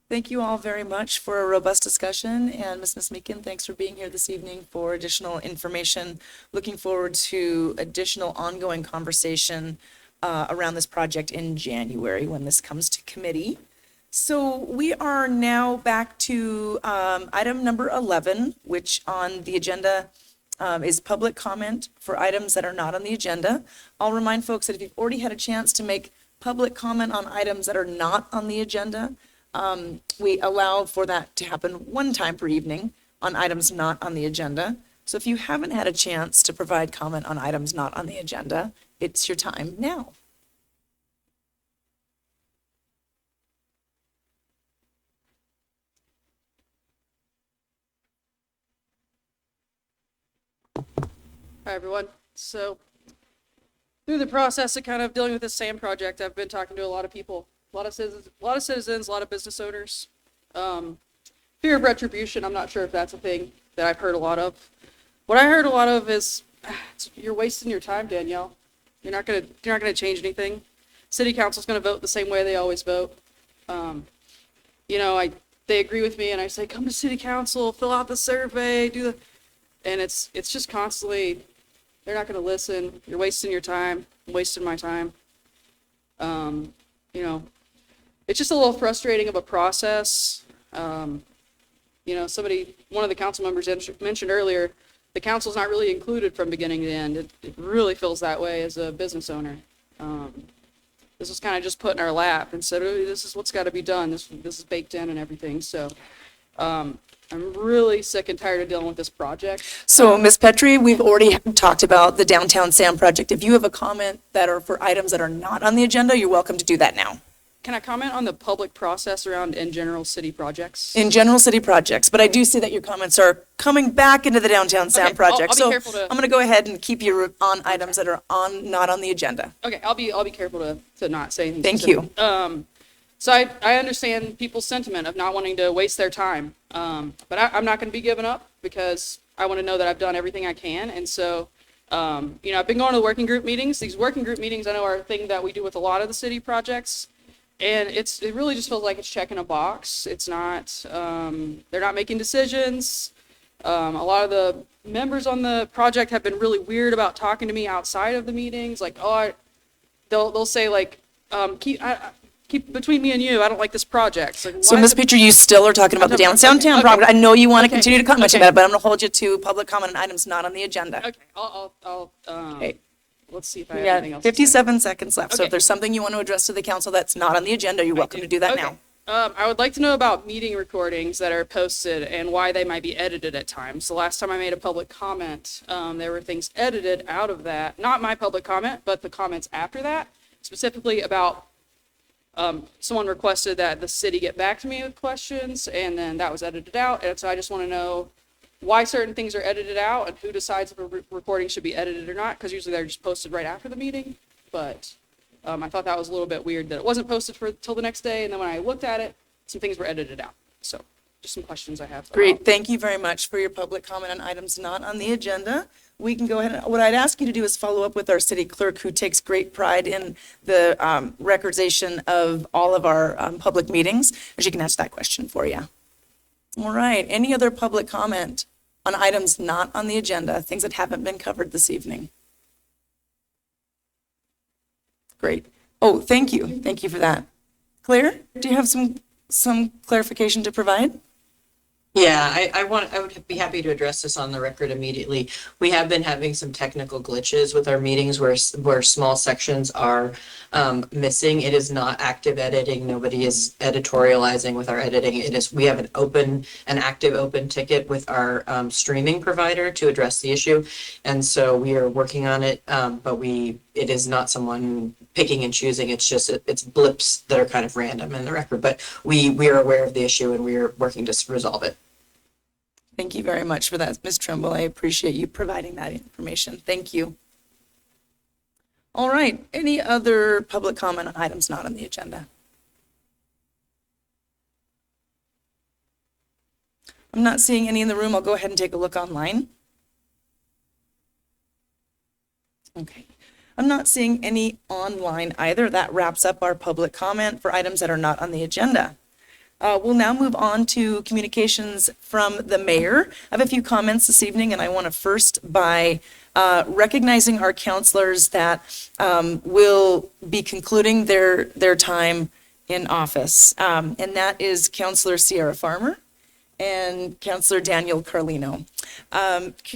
thank you all very much for a robust discussion, and Ms. Meakin, thanks for being here this evening for additional information. Looking forward to additional ongoing conversation around this project in January when this comes to committee. So we are now back to item number 11, which on the agenda is public comment for items that are not on the agenda. I'll remind folks that if you've already had a chance to make public comment on items that are not on the agenda, we allow for that to happen one time per evening on items not on the agenda. So if you haven't had a chance to provide comment on items not on the agenda, it's your time now. Hi, everyone. So through the process of kind of dealing with this SAM project, I've been talking to a lot of people, a lot of citizens, a lot of business owners. Fear of retribution, I'm not sure if that's a thing that I've heard a lot of. What I heard a lot of is, you're wasting your time, Danielle. You're not gonna change anything. City council's gonna vote the same way they always vote. They agree with me, and I say, come to city council, fill out the survey, and it's just constantly, they're not going to listen. You're wasting your time. I'm wasting my time. It's just a little frustrating of a process. One of the council members mentioned earlier, the council's not really included from beginning to end. It really feels that way as a business owner. This was kind of just put in our lap and said, oh, this is what's got to be done. This is baked in and everything. So I'm really sick and tired of dealing with this project. So, Ms. Petrie, we've already talked about the Downtown Sam project. If you have a comment that are for items that are not on the agenda, you're welcome to do that now. Can I comment on the public process around in general city projects? In general city projects, but I do see that your comments are coming back into the Downtown Sam Okay, project. I'll be So careful to- I'm going to go ahead and keep you on items that are not on the agenda. Okay, I'll be careful to not say anything. Thank specific. you. So I understand people's sentiment of not wanting to waste their time, but I'm not going to be giving up because I want to know that I've done everything I can. And so, I've been going to the working group meetings. These working group meetings I know are a thing that we do with a lot of the city projects. And it really just feels like it's checking a box. It's not, they're not making decisions. A lot of the members on the project have been really weird about talking to me outside of the meetings. Like, they'll say like, keep between me and you, I don't like this project. Like, So, why Ms. is it- Petrie, you still are talking about the Downtown Sam project. I know you want to continue to comment Okay. about it, but I'm going to hold you to public comment on items not on the agenda. Okay, I'll Okay. let's see if I We have got anything else. to say. 57 seconds left. So Okay. if there's something you want to address to the council that's not on the agenda, you're welcome to do that now. I would like to know about meeting recordings that are posted and why they might be edited at times. The last time I made a public comment, there were things edited out of that, not my public comment, but the comments after that, specifically about someone requested that the city get back to me with questions, and then that was edited out. And so I just want to know why certain things are edited out and who decides if a recording should be edited or not, because usually they're just posted right after the meeting. But I thought that was a little bit weird that it wasn't posted till the next day, and then when I looked at it, some things were edited out. So just some questions I have. Great. Thank you very much for your public comment on items not on the agenda. We can go ahead and, what I'd ask you to do is follow up with our city clerk, who takes great pride in the recordization of all of our public meetings, and she can answer that question for you. All right. Any other public comment on items not on the agenda, things that haven't been covered this evening? Great. Oh, thank you. Thank you for that. Claire, do you have some clarification to provide? Yeah, I would be happy to address this on the record immediately. We have been having some technical glitches with our meetings where small sections are missing. It is not active editing. Nobody is editorializing with our editing. We have an active open ticket with our streaming provider to address the issue. And so we are working on it, but it is not someone picking and choosing. It's blips that are kind of random in the record, but we are aware of the issue and we are working to resolve it. Thank you very much for that, Ms. Trimble. I appreciate you providing that information. Thank you. All right. Any other public comment on items not on the agenda? I'm not seeing any in the room. I'll go ahead and take a look online. Okay. I'm not seeing any online either. That wraps up our public comment for items that are not on the agenda. We'll now move on to communications from the mayor. I have a few comments this evening, and I want to first by recognizing our counselors that will be concluding their time in office. And that is Counselor Sierra Farmer and Counselor Daniel Carlino.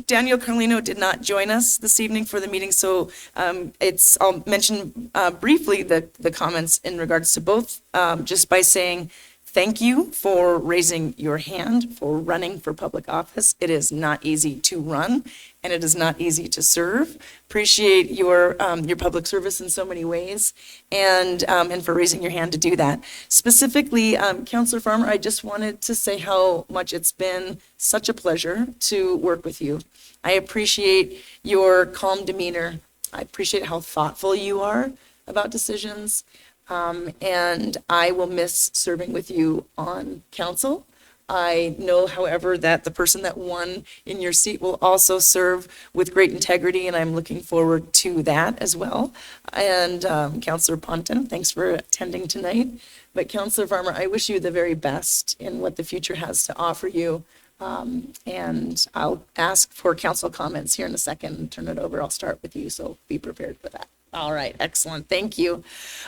Daniel Carlino did not join us this evening for the meeting, so I'll mention briefly the comments in regards to both, just by saying thank you for raising your hand for running for public office. It is not easy to run, and it is not easy to serve. Appreciate your public service in so many ways, and for raising your hand to do that. Specifically, Councillor Farmer, I just wanted to say how much it's been such a pleasure to work with you. I appreciate your calm demeanor. I appreciate how thoughtful you are about decisions. And I will miss serving with you on council. I know, however, that the person that won in your seat will also serve with great integrity, and I'm looking forward to that as well. And Councillor Ponton, thanks for attending tonight. But Councillor Farmer, I wish you the very best in what the future has to offer you. And I'll ask for council comments here in a second and turn it over. I'll start with you, so be prepared for that. All right, excellent. Thank you.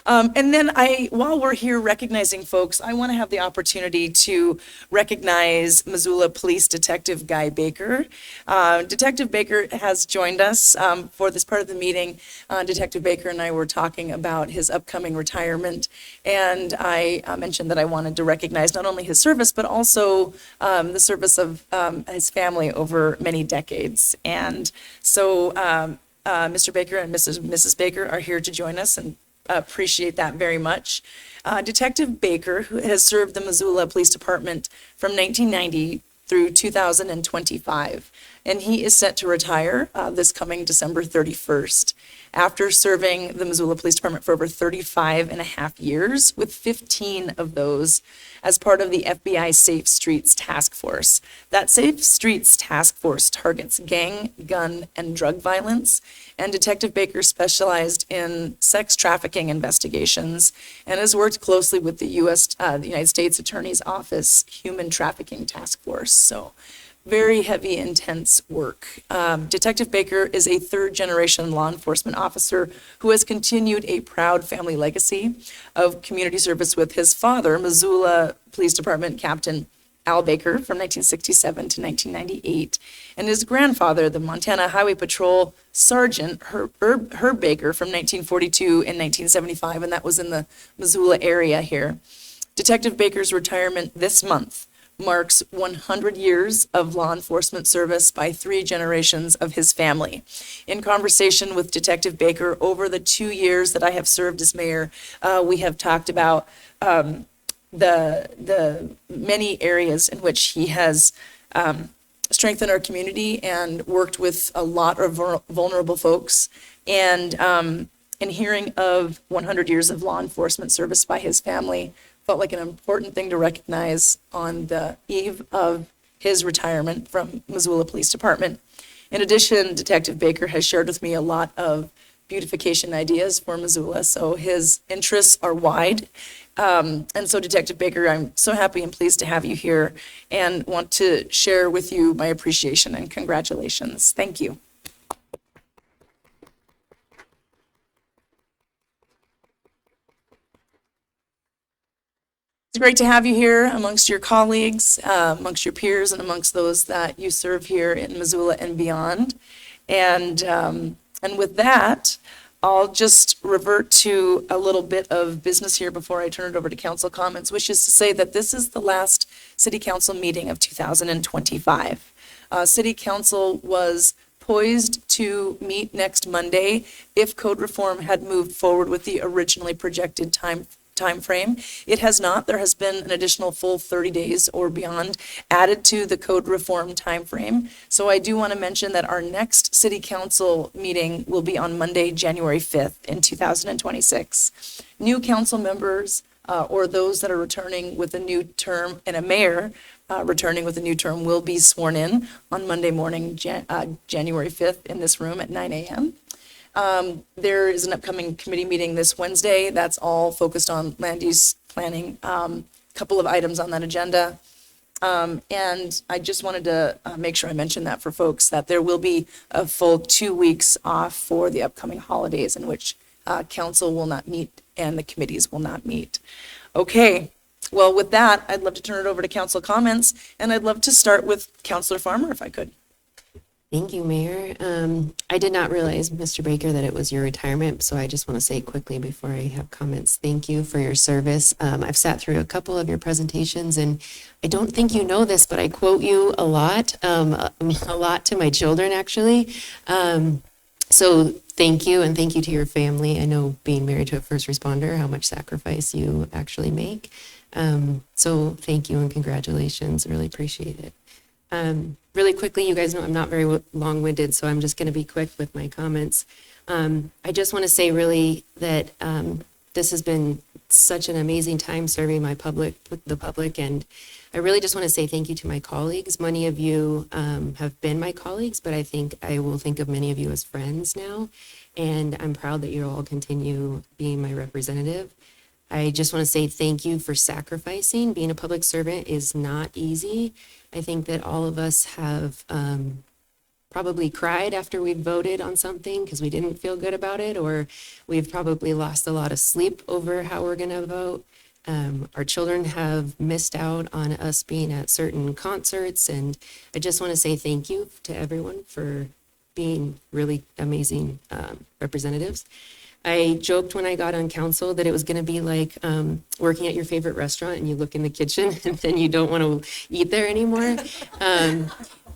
And then while we're here recognizing folks, I want to have the opportunity to recognize Missoula Police Detective Guy Baker. Detective Baker has joined us for this part of the meeting. Detective Baker and I were talking about his upcoming retirement, and I mentioned that I wanted to recognize not only his service, but also the service of his family over many decades. And so Mr. Baker and Mrs. Baker are here to join us, and appreciate that very much. Detective Baker, who has served the Missoula Police Department from 1990 through 2025, and he is set to retire this coming December 31st. After serving the Missoula Police Department for over 35 and a half years, with 15 of those as part of the FBI Safe Streets Task Force. That Safe Streets Task Force targets gang, gun, and drug violence, and Detective Baker specialized in sex trafficking investigations and has worked closely with the United States Attorney's Office Human Trafficking Task Force. So very heavy, intense work. Detective Baker is a third-generation law enforcement officer who has continued a proud family legacy of community service with his father, Missoula Police Department Captain Al Baker, from 1967 to 1998, and his grandfather, the Montana Highway Patrol Sergeant Herb Baker, from 1942 and 1975, and that was in the Missoula area here. Detective Baker's retirement this month marks 100 years of law enforcement service by 3 generations of his family. In conversation with Detective Baker over the 2 years that I have served as mayor, we have talked about the many areas in which he has strengthened our community and worked with a lot of vulnerable folks. And hearing of 100 years of law enforcement service by his family felt like an important thing to recognize on the eve of his retirement from Missoula Police Department. In addition, Detective Baker has shared with me a lot of beautification ideas for Missoula, so his interests are wide. And so, Detective Baker, I'm so happy and pleased to have you here and want to share with you my appreciation and congratulations. Thank you. It's great to have you here amongst your colleagues, amongst your peers, and amongst those that you serve here in Missoula and beyond. And with that, I'll just revert to a little bit of business here before I turn it over to council comments, which is to say that this is the last city council meeting of 2025. City council was poised to meet next Monday if code reform had moved forward with the originally projected time frame. It has not. There has been an additional full 30 days or beyond added to the code reform time frame. So I do want to mention that our next city council meeting will be on Monday, January 5th in 2026. New council members or those that are returning with a new term, and a mayor returning with a new term, will be sworn in on Monday morning, January 5th in this room at 9 a.m. There is an upcoming committee meeting this Wednesday. That's all focused on land use planning. Couple of items on that agenda. And I just wanted to make sure I mentioned that for folks, that there will be a full 2 weeks off for the upcoming holidays in which council will not meet and the committees will not meet. Okay. Well, with that, I'd love to turn it over to council comments, and I'd love to start with Councilor Farmer, if I could. Thank you, Mayor. I did not realize, Mr. Baker, that it was your retirement, so I just want to say quickly before I have comments, thank you for your service. I've sat through a couple of your presentations, and I don't think you know this, but I quote you a lot to my children, actually. So thank you, and thank you to your family. I know, being married to a first responder, how much sacrifice you actually make. So thank you and congratulations. Really appreciate it. Really quickly, you guys know I'm not very long-winded, so I'm just going to be quick with my comments. I just want to say really that this has been such an amazing time serving the public, and I really just want to say thank you to my colleagues. Many of you have been my colleagues, but I think I will think of many of you as friends now, and I'm proud that you all continue being my representative. I just want to say thank you for sacrificing. Being a public servant is not easy. I think that all of us have probably cried after we voted on something because we didn't feel good about it, or we've probably lost a lot of sleep over how we're going to vote. Our children have missed out on us being at certain concerts, and I just want to say thank you to everyone for being really amazing representatives. I joked when I got on council that it was going to be like working at your favorite restaurant and you look in the kitchen and then you don't want to eat there anymore.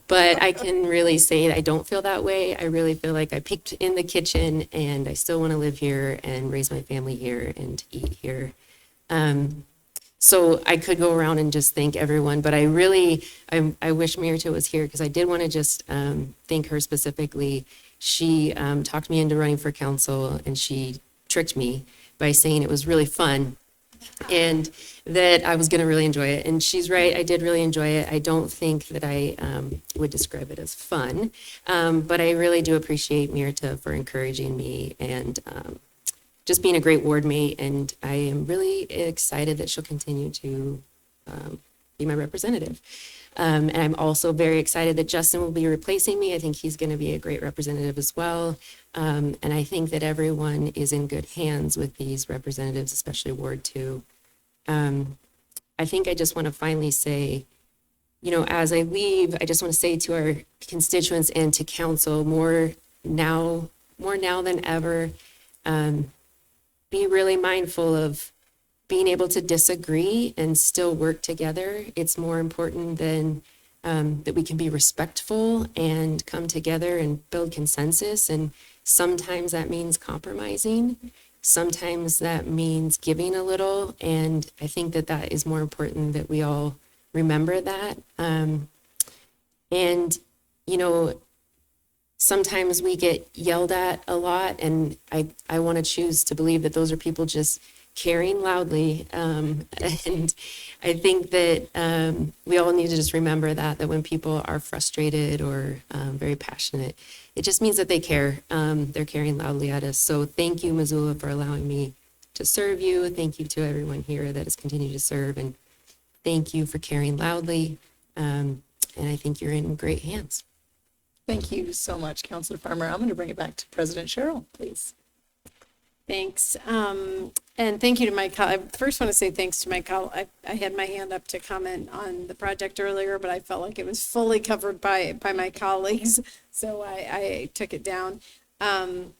But I can really say I don't feel that way. I really feel like I peaked in the kitchen and I still want to live here and raise my family here and eat here. So I could go around and just thank everyone, but I wish Mirta was here because I did want to just thank her specifically. She talked me into running for council and she tricked me by saying it was really fun and that I was going to really enjoy it. And she's right, I did really enjoy it. I don't think that I would describe it as fun, but I really do appreciate Mirta for encouraging me and just being a great ward mate. And I am really excited that she'll continue to be my representative. And I'm also very excited that Justin will be replacing me. I think he's going to be a great representative as well. And I think that everyone is in good hands with these representatives, especially Ward 2. I think I just want to finally say, you know, as I leave, I just want to say to our constituents and to council more now than ever, be really mindful of being able to disagree and still work together. It's more important than that we can be respectful and come together and build consensus. And sometimes that means compromising. Sometimes that means giving a little. And I think that that is more important that we all remember that. And, you know, sometimes we get yelled at a lot. And I want to choose to believe that those are people just caring loudly. And I think that we all need to just remember that when people are frustrated or very passionate, it just means that they care. They're caring loudly at us. So thank you, Missoula, for allowing me to serve you. Thank you to everyone here that has continued to serve. And thank you for caring loudly. And I think you're in great hands. Thank you so much, Councilor Farmer. I'm going to bring it back to President Cheryl, please. Thanks. And thank you to my I first want to say thanks to my colleague. I had my hand up to comment on the project earlier, but I felt like it was fully covered by my colleagues, so I took it down. And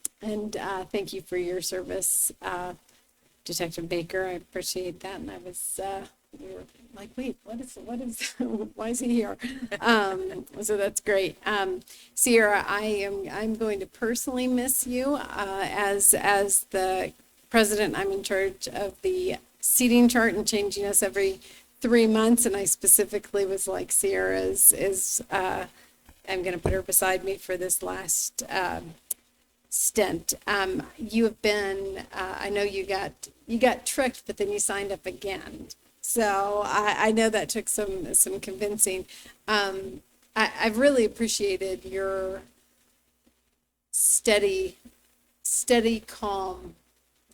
thank you for your service, Detective Baker. I appreciate that. And I was we were like, wait, what is why is he here? So that's great. Sierra, I'm going to personally miss you as the president. I'm in charge of the seating chart and changing us every 3 months. And I specifically was like, Sierra is I'm going to put her beside me for this last stint. You have been, I know you got tricked, but then you signed up again. So I know that took some convincing. I've really appreciated your steady, calm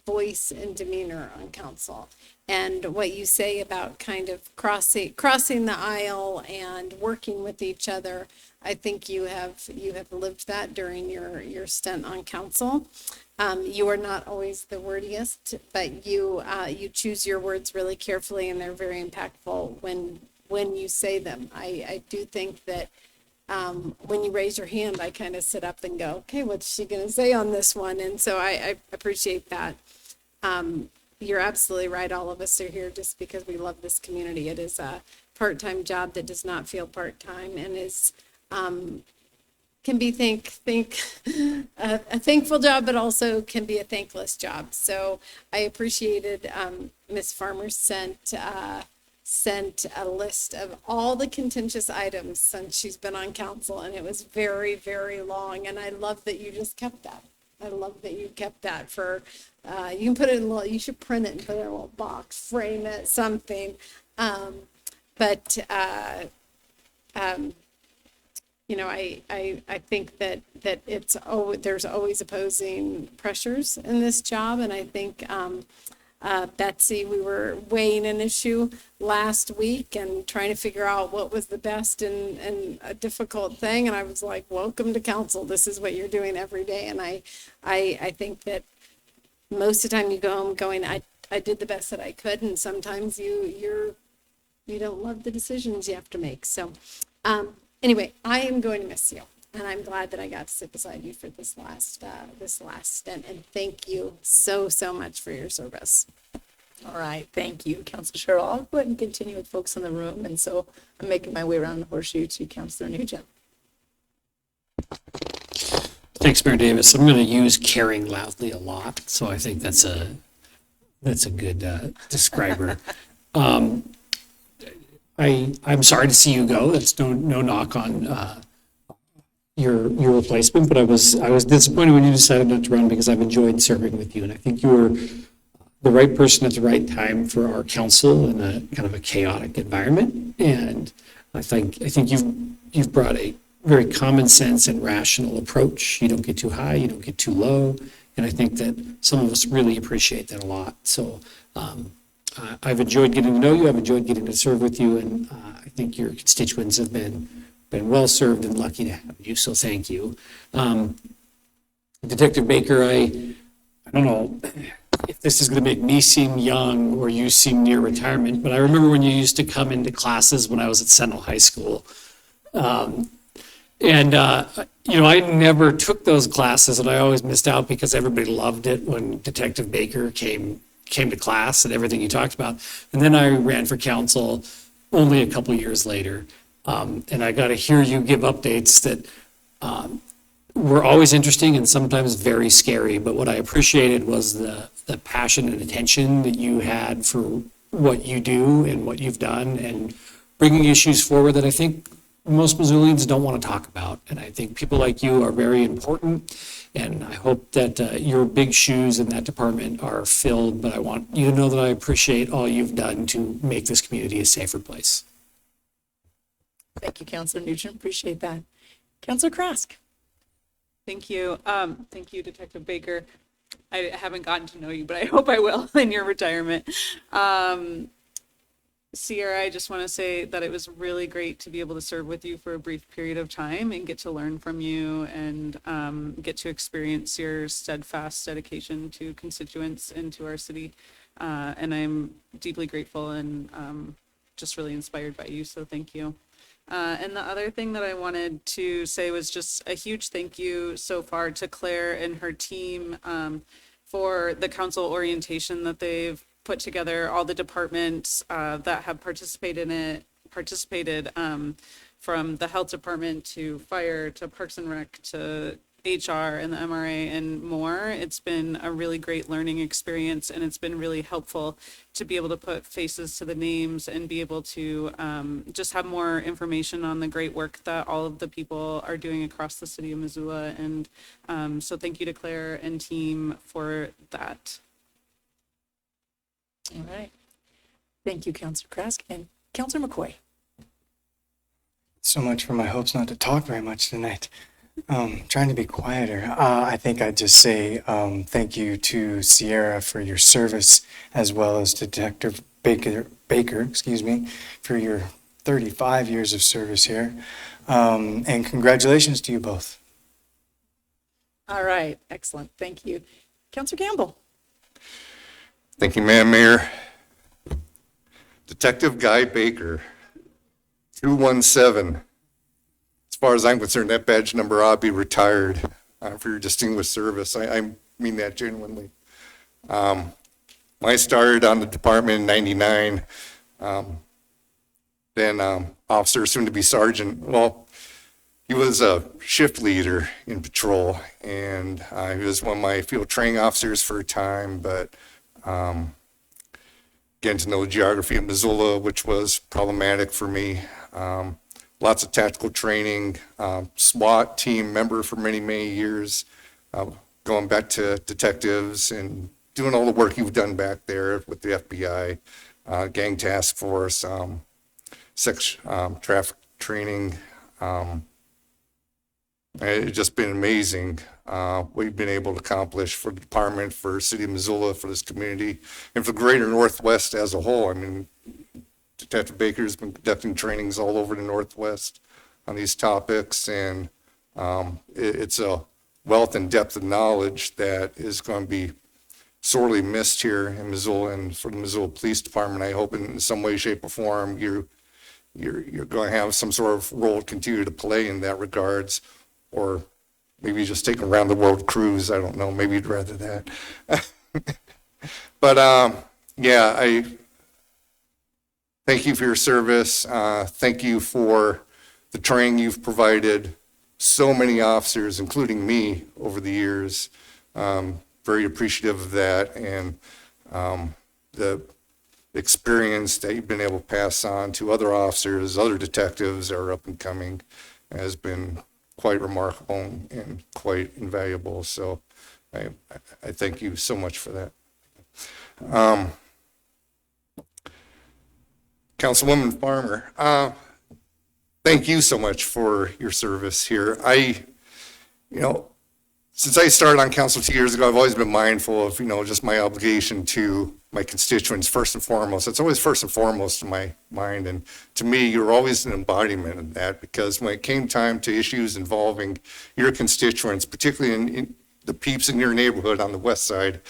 voice and demeanor on council, and what you say about kind of crossing the aisle and working with each other. I think you have lived that during your stint on council. You are not always the wordiest, but you choose your words really carefully, and they're very impactful when you say them. I do think that when you raise your hand, I kind of sit up and go, okay, what's she going to say on this one? And so I appreciate that. You're absolutely right. All of us are here just because we love this community. It is a part-time job that does not feel part-time and is can be a thankful job, but also can be a thankless job. So I appreciated Ms. Farmer sent a list of all the contentious items since she's been on council, and it was very, very long. And I love that you just kept that. I love that you kept that for, you can put it in a little, you should print it and put it in a little box, frame it, something. You know, I think that there's always opposing pressures in this job, and I think Betsy, we were weighing an issue last week and trying to figure out what was the best and a difficult thing. And I was like, welcome to council. This is what you're doing every day. And I think that most of the time you go home going, I did the best that I could. And sometimes you don't love the decisions you have to make. So anyway, I am going to miss you. And I'm glad that I got to sit beside you for this last stint. And thank you so much for your service. All right, thank you, Councilor Sherrill. I'll go ahead and continue with folks in the room. And so I'm making my way around the horseshoe to Councilor Nugent. Thanks, Mayor Davis. I'm going to use caring loudly a lot, so I think that's a good describer. I'm sorry to see you go. That's no knock on your replacement, but I was disappointed when you decided not to run because I've enjoyed serving with you, and I think you were the right person at the right time for our council in a kind of a chaotic environment. And I think you've brought a very common sense and rational approach. You don't get too high, you don't get too low, and I think that some of us really appreciate that a lot. So I've enjoyed getting to know you. I've enjoyed getting to serve with you, and I think your constituents have been well served and lucky to have you. So thank you, Detective Baker. I don't know if this is going to make me seem young or you seem near retirement, but I remember when you used to come into classes when I was at Sentinel High School. I never took those classes, and I always missed out because everybody loved it when Detective Baker came to class and everything you talked about. And then I ran for council only a couple years later. And I got to hear you give updates that were always interesting and sometimes very scary. But what I appreciated was the passion and attention that you had for what you do and what you've done and bringing issues forward that I think most Missoulians don't want to talk about. And I think people like you are very important. And I hope that your big shoes in that department are filled. But I want you to know that I appreciate all you've done to make this community a safer place. Thank you, Councilor Nugent. Appreciate that. Councilor Krask. Thank you. Thank you, Detective Baker. I haven't gotten to know you, but I hope I will in your retirement. Sierra, I just want to say that it was really great to be able to serve with you for a brief period of time and get to learn from you and get to experience your steadfast dedication to constituents and to our city. And I'm deeply grateful and just really inspired by you, so thank you. And the other thing that I wanted to say was just a huge thank you so far to Claire and her team for the council orientation that they've put together, all the departments that have participated from the health department to fire to Parks and Rec to HR and the MRA and more. It's been a really great learning experience, and it's been really helpful to be able to put faces to the names and be able to just have more information on the great work that all of the people are doing across the city of Missoula. And so thank you to Claire and team for that. All right. Thank you, Councilor Krask. And Councilor McCoy. So much for my hopes not to talk very much tonight. Trying to be quieter. I think I'd just say thank you to Sierra for your service, as well as to Detective Baker, for your 35 years of service here. And congratulations to you both. All right. Excellent. Thank you. Councilor Campbell. Thank you, Madam Mayor. Detective Guy Baker, 217. As far as I'm concerned, that badge number ought to be retired for your distinguished service. I mean that genuinely. I started on the department in 99. Then officer, soon to be sergeant. Well, he was a shift leader in patrol, and he was one of my field training officers for a time, but getting to know the geography of Missoula, which was problematic for me. Lots of tactical training, SWAT team member for many, many years, going back to detectives and doing all the work you've done back there with the FBI, gang task force, sex traffic training. It's just been amazing what you've been able to accomplish for the department, for City of Missoula, for this community, and for the greater Northwest as a whole. I mean, Detective Baker's been conducting trainings all over the Northwest on these topics, and it's a wealth and depth of knowledge that is going to be sorely missed here in Missoula and for the Missoula Police Department. I hope in some way, shape, or form you're going to have some sort of role to continue to play in that regards, or maybe just take a round the world cruise. I don't know. Maybe you'd rather that. But yeah, I thank you for your service. Thank you for the training you've provided so many officers, including me, over the years. Very appreciative of that, and the experience that you've been able to pass on to other officers, other detectives that are up and coming, has been quite remarkable and quite invaluable. So I thank you so much for that. Councilwoman Farmer, thank you so much for your service here. Since I started on council 2 years ago, I've always been mindful of, just my obligation to my constituents first and foremost. It's always first and foremost in my mind. And to me, you're always an embodiment of that, because when it came time to issues involving your constituents, particularly in the peeps in your neighborhood on the west side,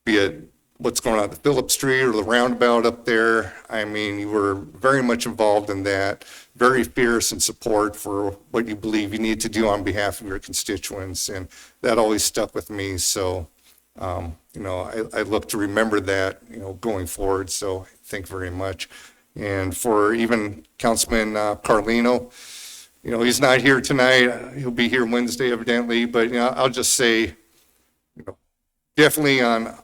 be it what's going on at the Phillip Street or the roundabout up there, I mean, you were very much involved in that, very fierce in support for what you believe you need to do on behalf of your constituents, and that always stuck with me. So, I look to remember that, going forward. So thank you very much. And for even Councilman Carlino, he's not here tonight. He'll be here Wednesday, evidently, but, I'll just say, definitely on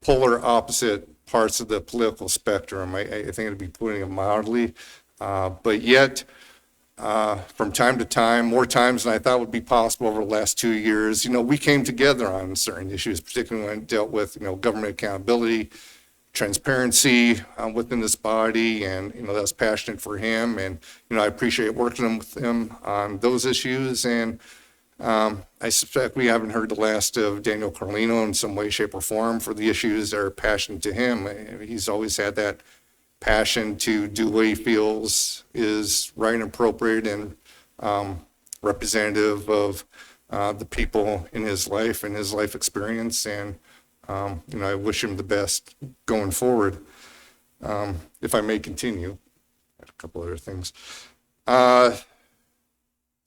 polar opposite parts of the political spectrum. I think it'd be putting it mildly, but yet from time to time, more times than I thought would be possible over the last 2 years, we came together on certain issues, particularly when it dealt with, government accountability, transparency within this body, and, that's passionate for him. And, I appreciate working with him on those issues. And I suspect we haven't heard the last of Daniel Carlino in some way, shape, or form for the issues that are passionate to him. He's always had that passion to do what he feels is right and appropriate and representative of the people in his life and his life experience. And, I wish him the best going forward. If I may continue, a couple other things.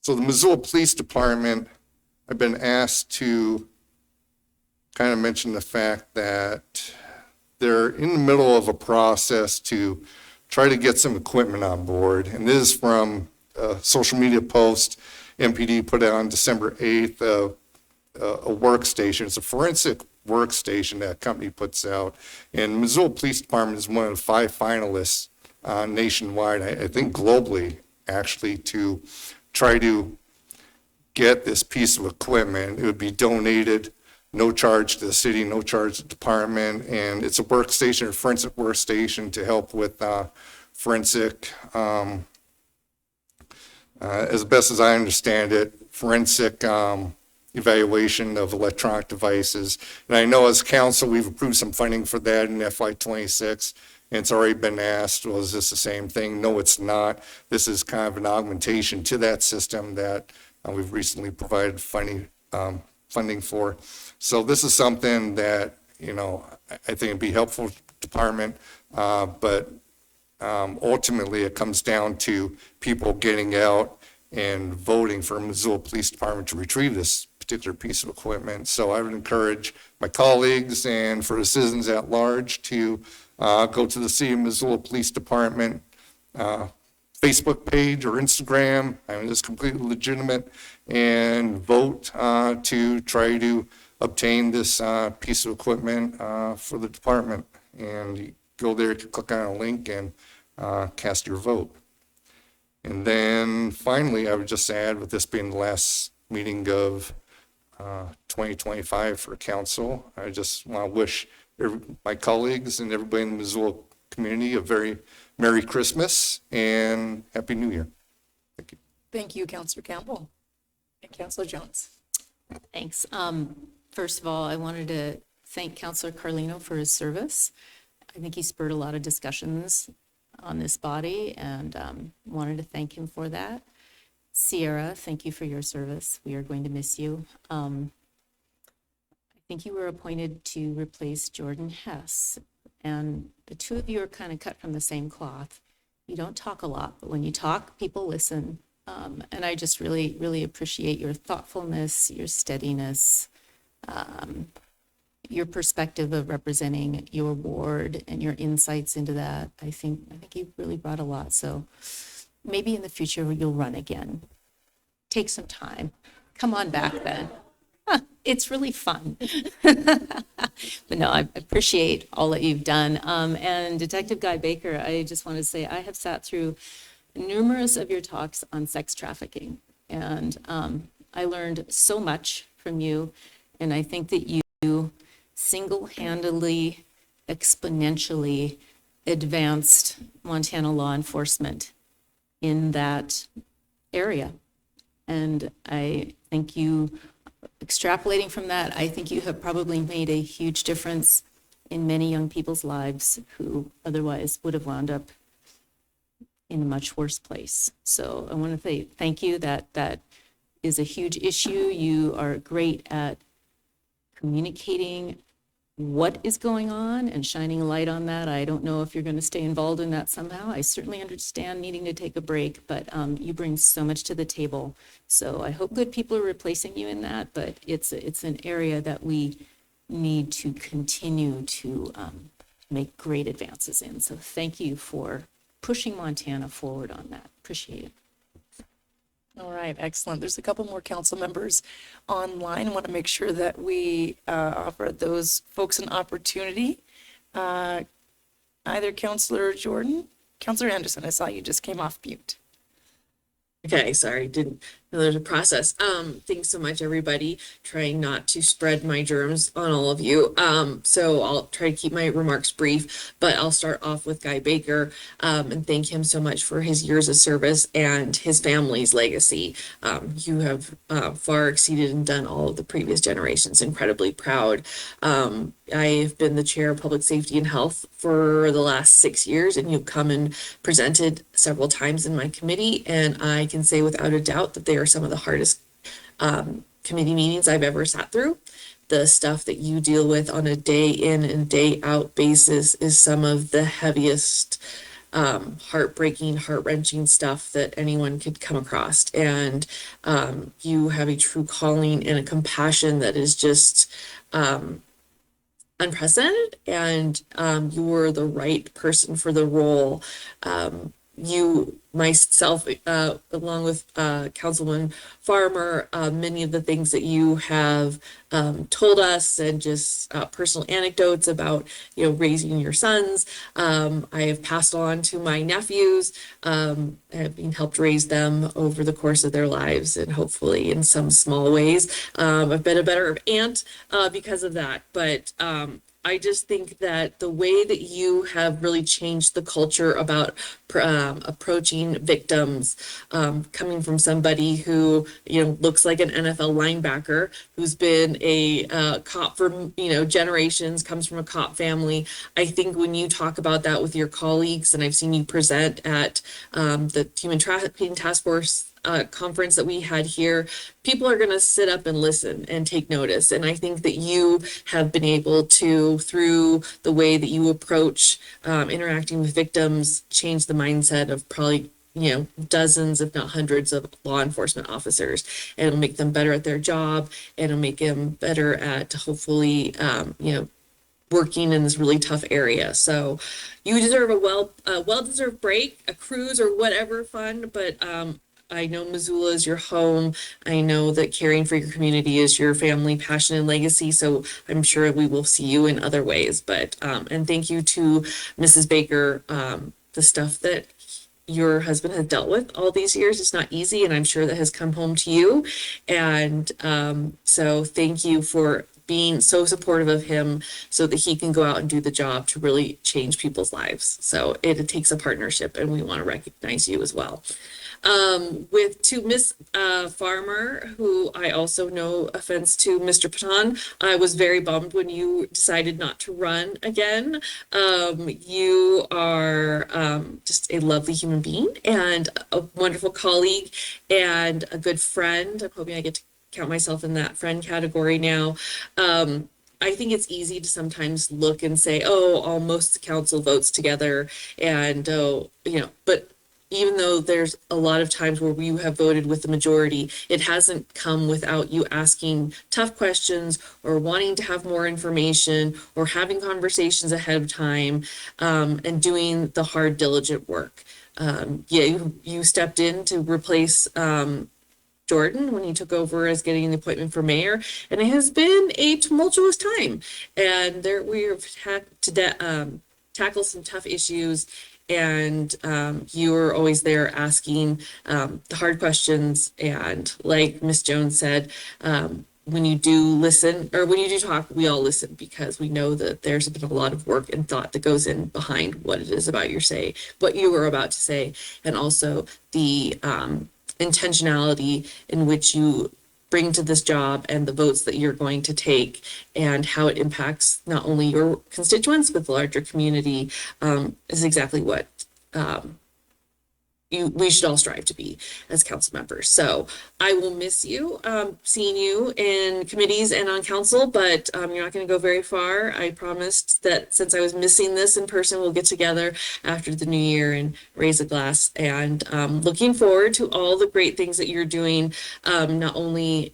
So the Missoula Police Department, I've been asked to kind of mention the fact that they're in the middle of a process to try to get some equipment on board. And this is from a social media post MPD put out on December 8th, a workstation. It's a forensic workstation that company puts out. And Missoula Police Department is one of the 5 finalists nationwide, I think globally, actually, to try to get this piece of equipment. It would be donated, no charge to the city, no charge to the department, and it's a workstation, a forensic workstation to help with forensic, as best as I understand it, forensic evaluation of electronic devices. And I know as council, we've approved some funding for that in FY26. And it's already been asked, well, is this the same thing? No, it's not. This is kind of an augmentation to that system that we've recently provided funding for. So this is something that, I think would be helpful to the department, but ultimately it comes down to people getting out and voting for Missoula Police Department to retrieve this particular piece of equipment. So I would encourage my colleagues and for the citizens at large to go to the City of Missoula Police Department Facebook page or Instagram. I mean, it's completely legitimate, and vote to try to obtain this piece of equipment for the department. And you go there, click on a link, and cast your vote. And then finally, I would just add, with this being the last meeting of 2025 for council, I just want to wish my colleagues and everybody in the Missoula community a very Merry Christmas and Happy New Year. Thank you. Thank you, Counselor Campbell and Counselor Jones. Thanks. First of all, I wanted to thank Counselor Carlino for his service. I think he spurred a lot of discussions on this body, and wanted to thank him for that. Sierra, thank you for your service. We are going to miss you. I think you were appointed to replace Jordan Hess, and the two of you are kind of cut from the same cloth. You don't talk a lot, but when you talk, people listen. And I just really, really appreciate your thoughtfulness, your steadiness, your perspective of representing your ward and your insights into that. I think you really brought a lot. So maybe in the future you'll run again. Take some time. Come on back then. It's really fun. But no, I appreciate all that you've done. And Detective Guy Baker, I just want to say I have sat through numerous of your talks on sex trafficking, and I learned so much from you, and I think that you single-handedly, exponentially advanced Montana law enforcement in that area. And I think you, extrapolating from that, I think you have probably made a huge difference in many young people's lives who otherwise would have wound up in a much worse place. So I want to say thank you. That is a huge issue. You are great at communicating what is going on and shining a light on that. I don't know if you're going to stay involved in that somehow. I certainly understand needing to take a break, but you bring so much to the table. So I hope good people are replacing you in that, but it's an area that we need to continue to make great advances in. So thank you for pushing Montana forward on that. Appreciate it. All right, excellent. There's a couple more council members online. I want to make sure that we offer those folks an opportunity. Either Councillor Jordan, Councillor Anderson, I saw you just came off mute. Okay, sorry, didn't know there's a process. Thanks so much, everybody. Trying not to spread my germs on all of you. So I'll try to keep my remarks brief, but I'll start off with Guy Baker and thank him so much for his years of service and his family's legacy. You have far exceeded and done all of the previous generations. Incredibly proud. I've been the chair of public safety and health for the last 6 years, and you've come and presented several times in my committee, and I can say without a doubt that they are some of the hardest committee meetings I've ever sat through. The stuff that you deal with on a day in and day out basis is some of the heaviest, heartbreaking, heart-wrenching stuff that anyone could come across. And you have a true calling and a compassion that is just unprecedented, and you were the right person for the role. You, myself, along with Councilman Farmer, many of the things that you have told us, and just personal anecdotes about, raising your sons, I have passed on to my nephews. I've been helped raise them over the course of their lives, and hopefully in some small ways. I've been a better aunt because of that, but I just think that the way that you have really changed the culture about approaching victims, coming from somebody who, looks like an NFL linebacker, who's been a cop for, generations, comes from a cop family. I think when you talk about that with your colleagues, and I've seen you present at the Human Trafficking Task Force conference that we had here, people are going to sit up and listen and take notice. And I think that you have been able to, through the way that you approach interacting with victims, change the mindset of probably dozens, if not hundreds of law enforcement officers, and it'll make them better at their job, and it'll make them better at hopefully, working in this really tough area. So you deserve a well-deserved break, a cruise or whatever fun, but I know Missoula is your home. I know that caring for your community is your family passion and legacy. So I'm sure we will see you in other ways. But and thank you to Mrs. Baker. The stuff that your husband has dealt with all these years is not easy, and I'm sure that has come home to you. And so thank you for being so supportive of him so that he can go out and do the job to really change people's lives. So it takes a partnership, and we want to recognize you as well. To Miss Farmer, who I also, no offense to Mr. Patan, I was very bummed when you decided not to run again. You are just a lovely human being and a wonderful colleague and a good friend. I'm hoping I get to count myself in that friend category now. I think it's easy to sometimes look and say, oh, almost the council votes together, and but even though there's a lot of times where we have voted with the majority, it hasn't come without you asking tough questions or wanting to have more information or having conversations ahead of time, and doing the hard, diligent work. You stepped in to replace Jordan when he took over as getting the appointment for mayor, and it has been a tumultuous time. And we've had to tackle some tough issues, and you were always there asking the hard questions. And like Miss Jones said, when you do listen, or when you do talk, we all listen, because we know that there's been a lot of work and thought that goes in behind what it is about what you were about to say, and also the intentionality in which you bring to this job and the votes that you're going to take, and how it impacts not only your constituents but the larger community, is exactly what we should all strive to be as council members. So I will miss you, seeing you in committees and on council, but you're not going to go very far. I promised that since I was missing this in person, we'll get together after the new year and raise a glass. And looking forward to all the great things that you're doing, not only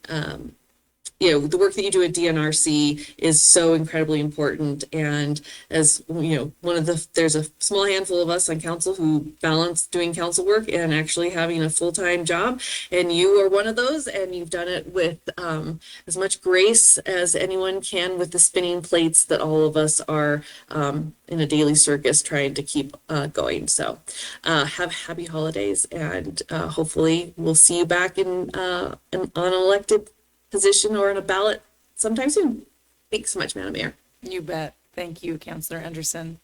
the work that you do at DNRC is so incredibly important. And as there's a small handful of us on council who balance doing council work and actually having a full-time job. And you are one of those, and you've done it with as much grace as anyone can, with the spinning plates that all of us are in a daily circus trying to keep going. So have happy holidays, and hopefully we'll see you back on an elected position or in a ballot sometime soon. Thanks so much, Madam Mayor. You bet. Thank you, Councillor Anderson.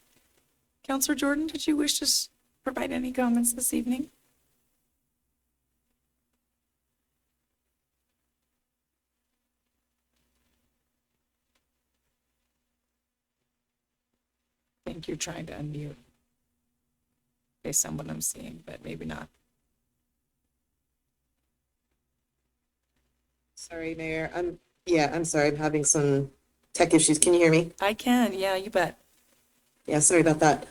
Councillor Jordan, did you wish to provide any comments this evening? I think you're trying to unmute based on what I'm seeing, but maybe not. Sorry, Mayor. I'm sorry. I'm having some tech issues. Can you hear me? I can. Yeah, you bet. Yeah, sorry about that.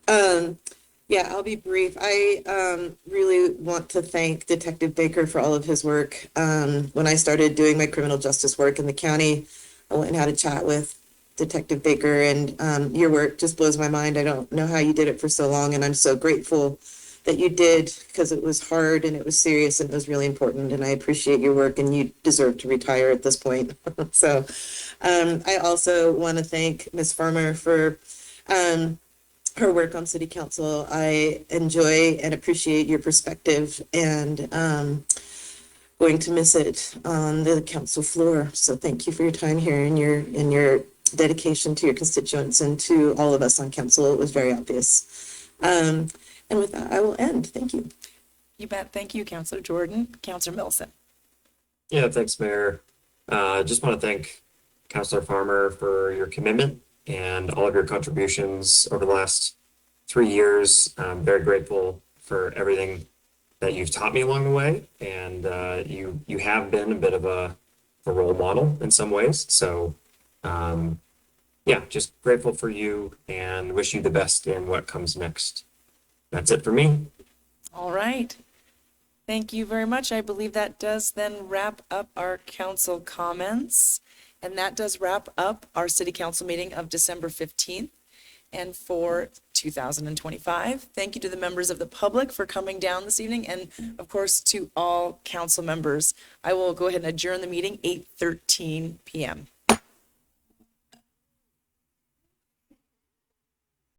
I'll be brief. I really want to thank Detective Baker for all of his work. When I started doing my criminal justice work in the county, I went and had a chat with Detective Baker, and your work just blows my mind. I don't know how you did it for so long, and I'm so grateful that you did, because it was hard and it was serious and it was really important, and I appreciate your work, and you deserve to retire at this point. So I also want to thank Ms. Farmer for her work on city council. I enjoy and appreciate your perspective, and going to miss it on the council floor. So thank you for your time here and your dedication to your constituents and to all of us on council. It was very obvious. And with that, I will end. Thank you. You bet. Thank you, Councillor Jordan. Councillor Milson. Yeah, thanks, Mayor. Just want to thank Councillor Farmer for your commitment and all of your contributions over the last 3 years. I'm very grateful for everything that you've taught me along the way, and you have been a bit of a role model in some ways. So just grateful for you and wish you the best in what comes next. That's it for me. All right. Thank you very much. I believe that does then wrap up our council comments, and that does wrap up our city council meeting of December 15th and for 2025. Thank you to the members of the public for coming down this evening, and of course to all council members. I will go ahead and adjourn the meeting 8:13 p.m.